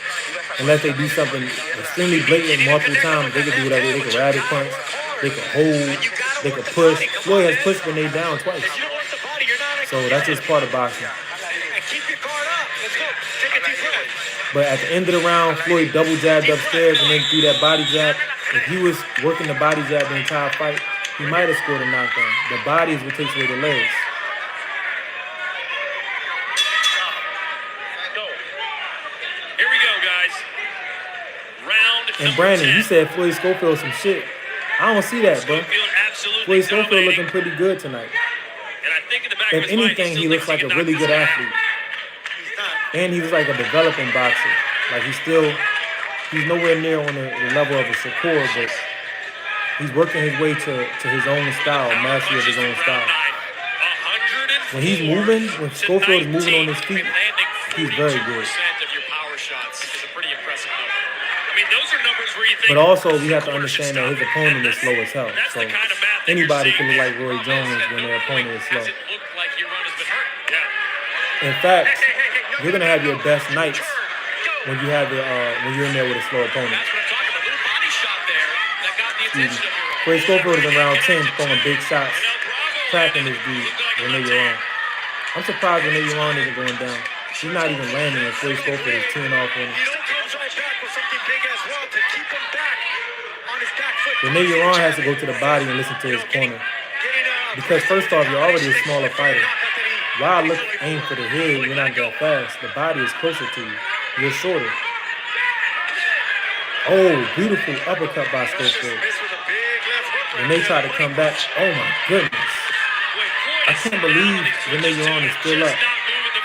S1: Unless they do something extremely blatant multiple times, they can do whatever. They can rabbit punch, they can hold, they can push. Floyd has pushed Renee down twice.
S5: You don't want the body, you're not.
S1: So that's just part of boxing.
S5: And keep your guard up. Let's go. Take a deep breath.
S1: But at the end of the round, Floyd double jabbed upstairs and then threw that body jab. If he was working the body jab the entire fight, he might have scored a knockdown. The body is what takes away the legs.
S7: Go. Here we go, guys. Round
S1: And
S7: number
S1: Brandon,
S7: 10.
S1: you said Floyd Schofield some shit. I don't see that, bro.
S7: Schofield absolutely
S1: Floyd Schofield
S7: dominating.
S1: looking pretty good tonight.
S7: And I think in the back of
S1: If
S7: his mind,
S1: anything,
S7: still
S1: he looks
S7: thinks
S1: like a
S7: can
S1: really
S7: knock
S1: good
S7: this guy out.
S1: athlete.
S5: He's not.
S1: And he was like a developing boxer. Like he's nowhere near on the level of a Shakur, but he's working his way to his own style, mastery of his own style. When he's moving, when Schofield is moving on his feet, he's very good.
S7: Of your power shots is a pretty impressive number. I mean, those are numbers where you think.
S1: But also, we have to understand that his opponent is slow as hell.
S7: That's
S1: So
S7: the kind of math that
S1: anybody
S7: you're
S1: can look
S7: seeing
S1: like Roy Jones when their opponent is slow.
S7: Hasn't looked like Giron has been hurt. Yeah.
S1: In fact, you're gonna have your best nights when you have when you're in there with a slow opponent.
S7: That's what I'm talking about. A little body shot there that got the attention of Giron.
S1: Ray Schofield is in round 10 throwing big shots, cracking this dude, Renee Giron. I'm surprised Renee Giron isn't going down. She's not even landing and Ray Schofield is teeing off on him.
S5: He comes right back with something big as well to keep him back on his back foot.
S1: Renee Giron has to go to the body and listen to his corner. Because first off, you're already a smaller fighter. Why aim for the head? You're not that fast. The body is closer to you. You're shorter. Oh, beautiful uppercut by Schofield. When they try to come back, oh my goodness. I can't believe Renee Giron is still up.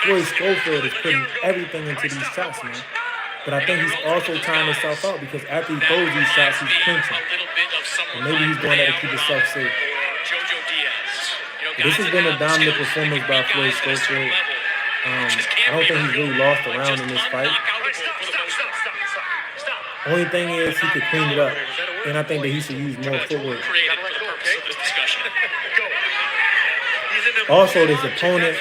S1: Floyd Schofield is putting everything into these shots, man. But I think he's also tying himself out because after he throws these shots, he's clinching. And maybe he's doing that to keep himself safe. This has been a dominant performance by Floyd Schofield. I don't think he's really lost a round in this fight. Only thing is he could clean it up. And I think that he should use more footwork. Also, this opponent,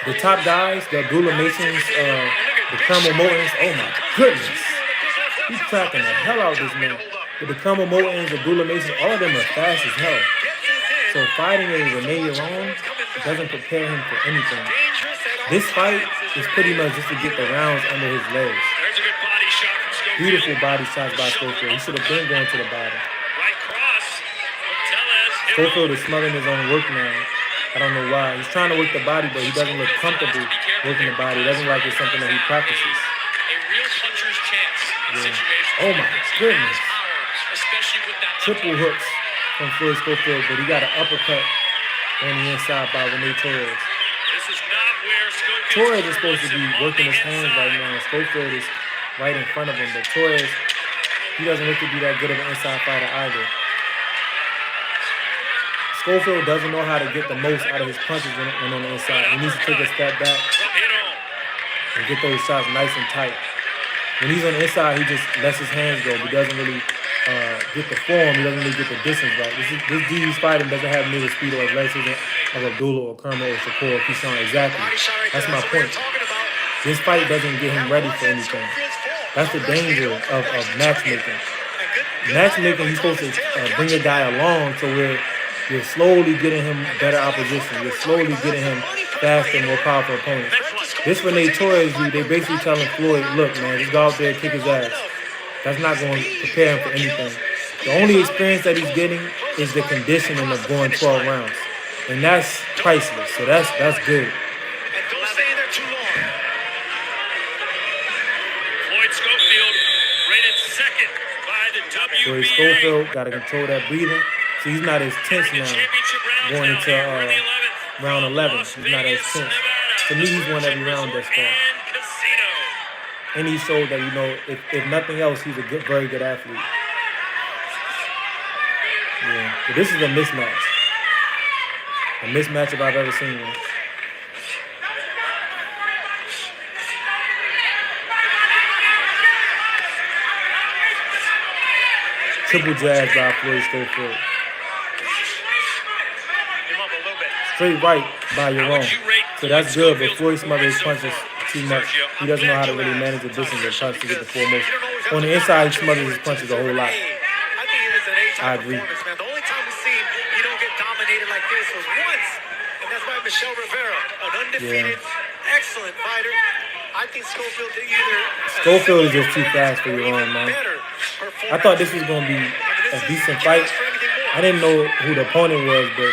S1: the top guys, the Abdullah Masons, the Kermel Moultons, oh my goodness. He's cracking the hell out of this man. But the Kermel Moultons, the Abdullah Masons, all of them are fast as hell. So fighting a Renee Giron doesn't prepare him for anything. This fight is pretty much just to get the rounds under his legs. Beautiful body shots by Schofield. He should have been going to the bottom. Schofield is smothering his own work now. I don't know why. He's trying to work the body, but he doesn't look comfortable working the body. He doesn't like it's something that he practices. Yeah. Oh my goodness. Triple hooks from Floyd Schofield, but he got an uppercut on the inside by Renee Torres. Torres is supposed to be working his hands right now. Schofield is right in front of him, but Torres, he doesn't look to be that good of an inside fighter either. Schofield doesn't know how to get the most out of his punches when on the inside. He needs to take a step back and get those shots nice and tight. When he's on the inside, he just lets his hands go. He doesn't really get the form. He doesn't really get the distance right. This dude he's fighting doesn't have near the speed or athleticism of Abdullah or Kermel or Shakur or Keyshawn. Exactly. That's my point. This fight doesn't get him ready for anything. That's the danger of matchmaking. Matchmaking, he's supposed to bring a guy along to where you're slowly getting him better opposition. You're slowly getting him faster, more powerful opponents. This Renee Torres dude, they basically telling Floyd, look, man, just go out there and kick his ass. That's not going to prepare him for anything. The only experience that he's getting is the conditioning of going 12 rounds. And that's priceless. So that's good.
S5: And don't stay there too long.
S7: Floyd Schofield rated second by the WBA.
S1: Floyd Schofield got to control that breathing. So he's not as tense now going into round 11. He's not as tense. To me, he's won every round thus far. And he showed that, you know, if nothing else, he's a very good athlete. Yeah, but this is a mismatch. A mismatch if I've ever seen one. Triple jab by Floyd Schofield. Straight right by Giron. So that's good, but Floyd smothers his punches too much. He doesn't know how to really manage the distance of punch to get the foremost. On the inside, he smothers his punches a whole lot. I agree.
S5: The only time we've seen you don't get dominated like this was once, and that's by Michelle Rivera, an undefeated, excellent fighter. I think Schofield
S1: Schofield is just too fast for Giron, man. I thought this was going to be a decent fight. I didn't know who the opponent was, but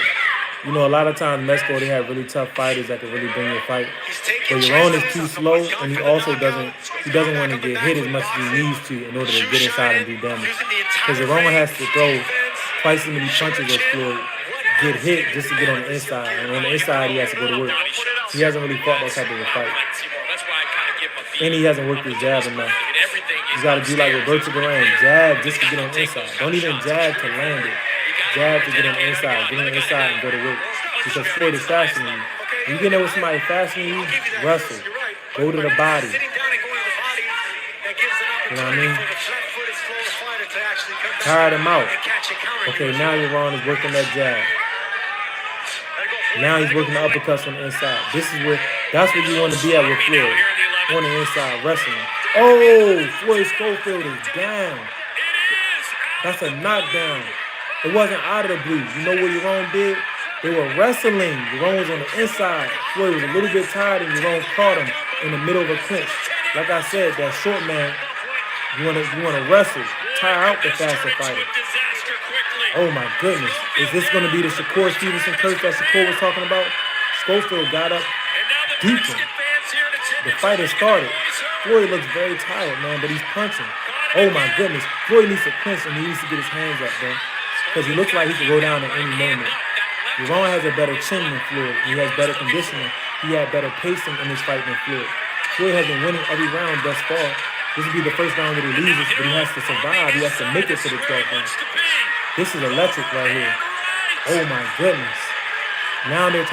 S1: you know, a lot of times Mexico, they have really tough fighters that can really bring your fight. But Giron is too slow, and he also doesn't want to get hit as much as he needs to in order to get inside and do damage. Because Giron has to throw twice as many punches as Floyd, get hit just to get on the inside. And on the inside, he has to go to work. He hasn't really fought that type of a fight. And he hasn't worked his jab enough.
S7: And everything
S1: You got to do like Roberto Duran, jab just to get on the inside. Don't even jab to land it. Jab to get on the inside. Get on the inside and go to work. Because Floyd is faster than you. When you get there with somebody faster than you, wrestle. Go to the body.
S5: Sitting down and going to the body, that gives an
S1: You know what I mean?
S5: opportunity for the flat-footed, slower fighter to actually come back
S1: Tired him out.
S5: and catch a counter.
S1: Okay, now Giron is working that jab. Now he's working the uppercuts on the inside. That's where you want to be at with Floyd. On the inside, wrestling. Oh, Floyd Schofield is down. That's a knockdown. It wasn't out of the blue. You know what Giron did? They were wrestling. Giron was on the inside. Floyd was a little bit tired, and Giron caught him in the middle of a clinch. Like I said, that short man, you want to wrestle, tire out the faster fighter. Oh my goodness. Is this going to be the Shakur Stevenson curse that Shakur was talking about? Schofield got up deep. The fight has started. Floyd looks very tired, man, but he's punching. Oh my goodness. Floyd needs to clinch and he needs to get his hands up, man. Because he looks like he could go down at any moment. Giron has a better chin than Floyd. He has better conditioning. He had better pacing in this fight than Floyd. Floyd has been winning every round thus far. This will be the first round that he loses, but he has to survive. He has to make it to the 12th round. This is electric right here. Oh my goodness. Now they're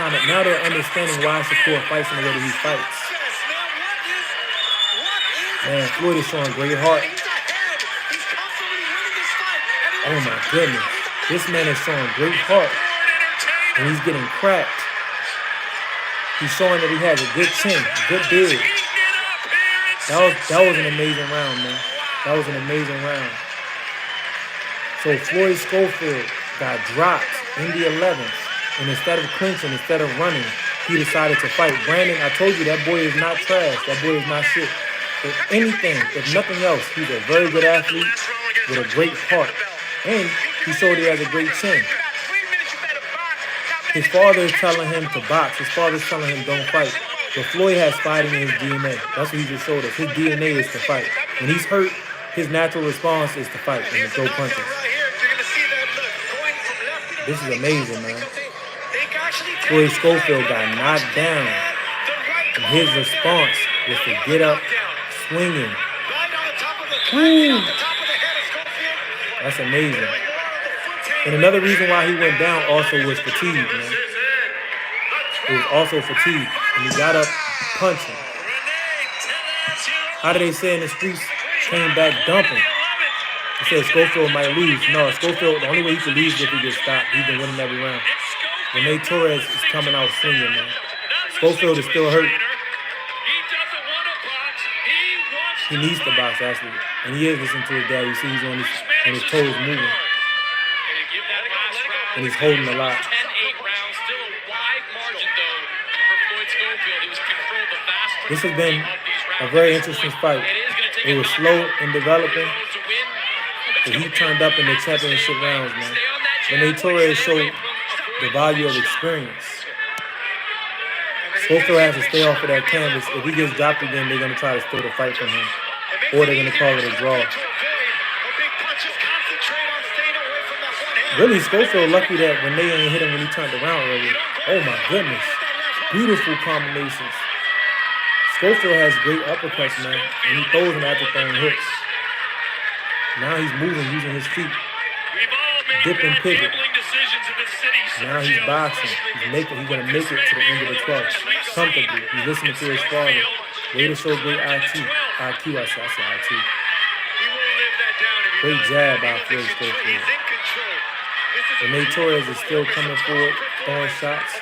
S1: understanding why Shakur fights in the way that he fights. Man, Floyd is showing great heart. Oh my goodness. This man is showing great heart. And he's getting cracked. He's showing that he has a good chin, good beard. That was an amazing round, man. That was an amazing round. So Floyd Schofield got dropped in the 11th. And instead of clinching, instead of running, he decided to fight. Brandon, I told you, that boy is not trash. That boy is not shit. If anything, if nothing else, he's a very good athlete with a great heart. And he showed he has a great chin. His father is telling him to box. His father is telling him don't fight. But Floyd has fighting in his DNA. That's what he just showed us. His DNA is to fight. When he's hurt, his natural response is to fight and to throw punches. This is amazing, man. Floyd Schofield got knocked down. And his response was to get up, swinging. Woo! That's amazing. And another reason why he went down also was fatigue, man. It was also fatigue. And he got up punching. How do they say in the streets? Came back dumping. He said Schofield might lose. No, Schofield, the only way he can lose is if he gets stopped. He's been winning every round. Rene Torres is coming out swinging, man. Schofield is still hurt. He needs to box, actually. And he is listening to his dad. You see he's on his toes moving. And he's holding a lot. This has been a very interesting fight. It was slow in developing, but he turned up in the championship rounds, man. Rene Torres showed the value of experience. Schofield has to stay off of that canvas. If he gets dropped again, they're going to try to steal the fight from him. Or they're going to call it a draw. Really, Schofield lucky that Rene ain't hit him when he turned around earlier. Oh my goodness. Beautiful combinations. Schofield has great uppercuts, man. And he throws them after throwing hits. Now he's moving using his feet. Dip and pivot. Now he's boxing. He's going to make it to the end of the 12th. Comfortably. He's listening to his father. Way to show great IQ. I said IQ. Great jab by Floyd Schofield. Rene Torres is still coming forward, throwing shots.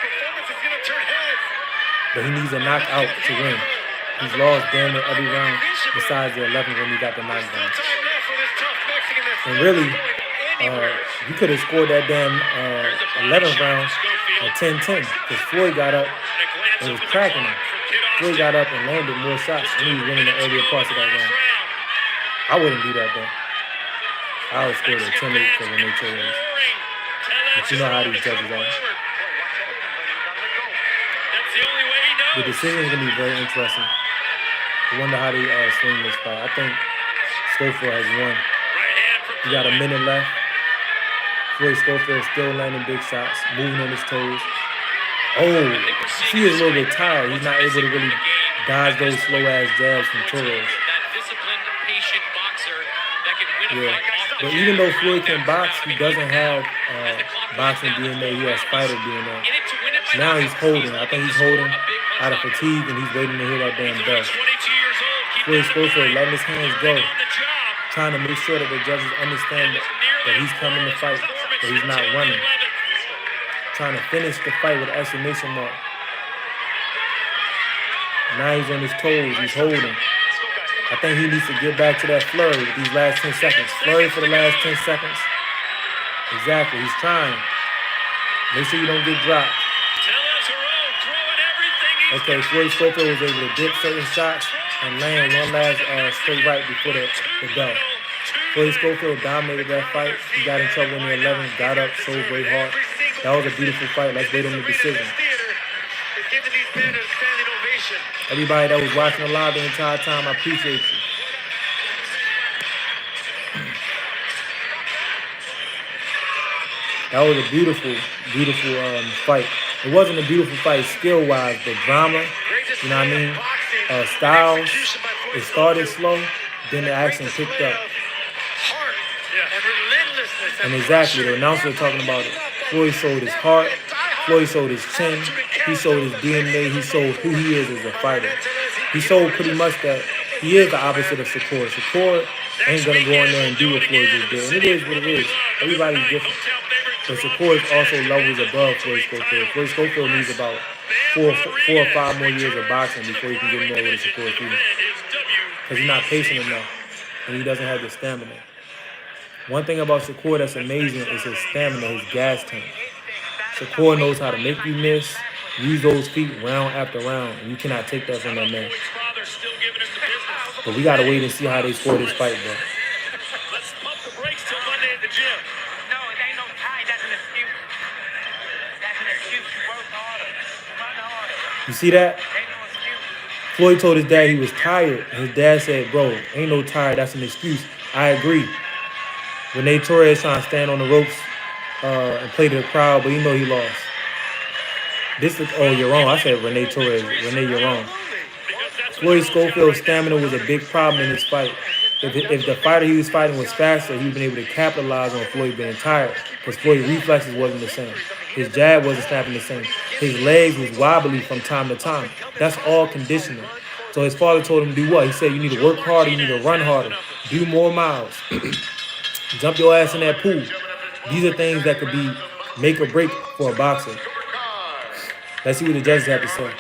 S1: But he needs a knockout to win. He's lost damn near every round besides the 11th when he got the knockdown. And really, he could have scored that damn 11th round at 10-10 because Floyd got up and was cracking him. Floyd got up and landed more shots and he was winning the earlier parts of that round. I wouldn't do that though. I would score a 10-8 for Rene Torres. But you know how these judges are. The decision is going to be very interesting. I wonder how they swing this fight. I think Schofield has won. He got a minute left. Floyd Schofield still landing big shots, moving on his toes. Oh, he is a little bit tired. He's not able to really dodge those slow ass jabs from Torres.
S3: That disciplined, patient boxer that can win a
S1: Yeah.
S3: fight off the
S1: But
S3: jab.
S1: even though Floyd can box, he doesn't have boxing DNA. He has fighter DNA.
S3: In it to win it by
S1: Now he's
S3: knockout.
S1: holding. I think he's holding
S3: A big punch
S1: out of
S3: knockout.
S1: fatigue, and he's waiting to hit that damn
S3: He's
S1: bell.
S3: only 22 years old. Keep
S1: Floyd
S3: that in
S1: Schofield
S3: mind.
S1: letting his hands go,
S3: Learning on the job.
S1: trying to make sure that the judges understand that he's coming to fight, that he's not running. Trying to finish the fight with an exclamation mark. Now he's on his toes. He's holding. I think he needs to get back to that flurry with these last 10 seconds. Flurry for the last 10 seconds. Exactly. He's trying. Make sure you don't get dropped. Okay, Floyd Schofield was able to dip certain shots and land one last straight right before the bell. Floyd Schofield dominated that fight. He got in trouble in the 11th, got up, showed great heart. That was a beautiful fight. Let's wait on the decision. Everybody that was watching the live the entire time, I appreciate you. That was a beautiful, beautiful fight. It wasn't a beautiful fight skill-wise, but drama, you know what I mean? Styles, it started slow, then the action picked up. And exactly, the announcer was talking about it. Floyd showed his heart, Floyd showed his chin, he showed his DNA, he showed who he is as a fighter. He showed pretty much that he is the opposite of Shakur. Shakur ain't gonna go in there and do what Floyd just did. And it is what it is. Everybody's different. But Shakur is also levels above Floyd Schofield. Floyd Schofield needs about four or five more years of boxing before he can get in there with a Shakur feeling. Because he's not patient enough. And he doesn't have the stamina. One thing about Shakur that's amazing is his stamina, his gas tank. Shakur knows how to make you miss, use those feet round after round, and you cannot take that from that man. But we gotta wait and see how they score this fight, bro.
S3: Let's pump the brakes till Monday at the gym.
S6: No, it ain't no tie. That's an excuse. That's an excuse. You work harder. Run harder.
S1: You see that?
S6: Ain't no excuse.
S1: Floyd told his dad he was tired, and his dad said, bro, ain't no tired, that's an excuse. I agree. Rene Torres trying to stand on the ropes and play to the crowd, but you know he lost. This is, oh, you're wrong. I said Rene Torres. Rene, you're wrong. Floyd Schofield's stamina was a big problem in this fight. If the fighter he was fighting was faster, he would have been able to capitalize on Floyd being tired, because Floyd's reflexes wasn't the same. His jab wasn't snapping the same. His legs was wobbly from time to time. That's all conditioning. So his father told him to do what? He said, you need to work harder, you need to run harder, do more miles, jump your ass in that pool. These are things that could be make or break for a boxer. Let's see what the judges have to say.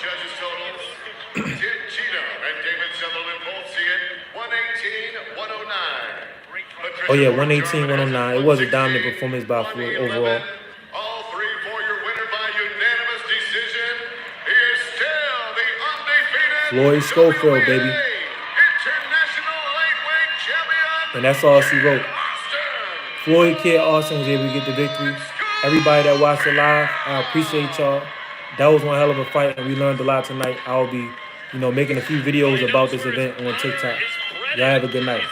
S1: Oh yeah, 118-109. It was a dominant performance by Floyd overall.
S4: All three for your winner by unanimous decision. He is still the undefeated
S1: Floyd Schofield, baby.
S4: International Lightweight Champion.
S1: And that's all she wrote. Floyd Kid Austin was able to get the victory. Everybody that watched it live, I appreciate y'all. That was one hell of a fight, and we learned a lot tonight. I'll be, making a few videos about this event on TikTok. Y'all have a good night.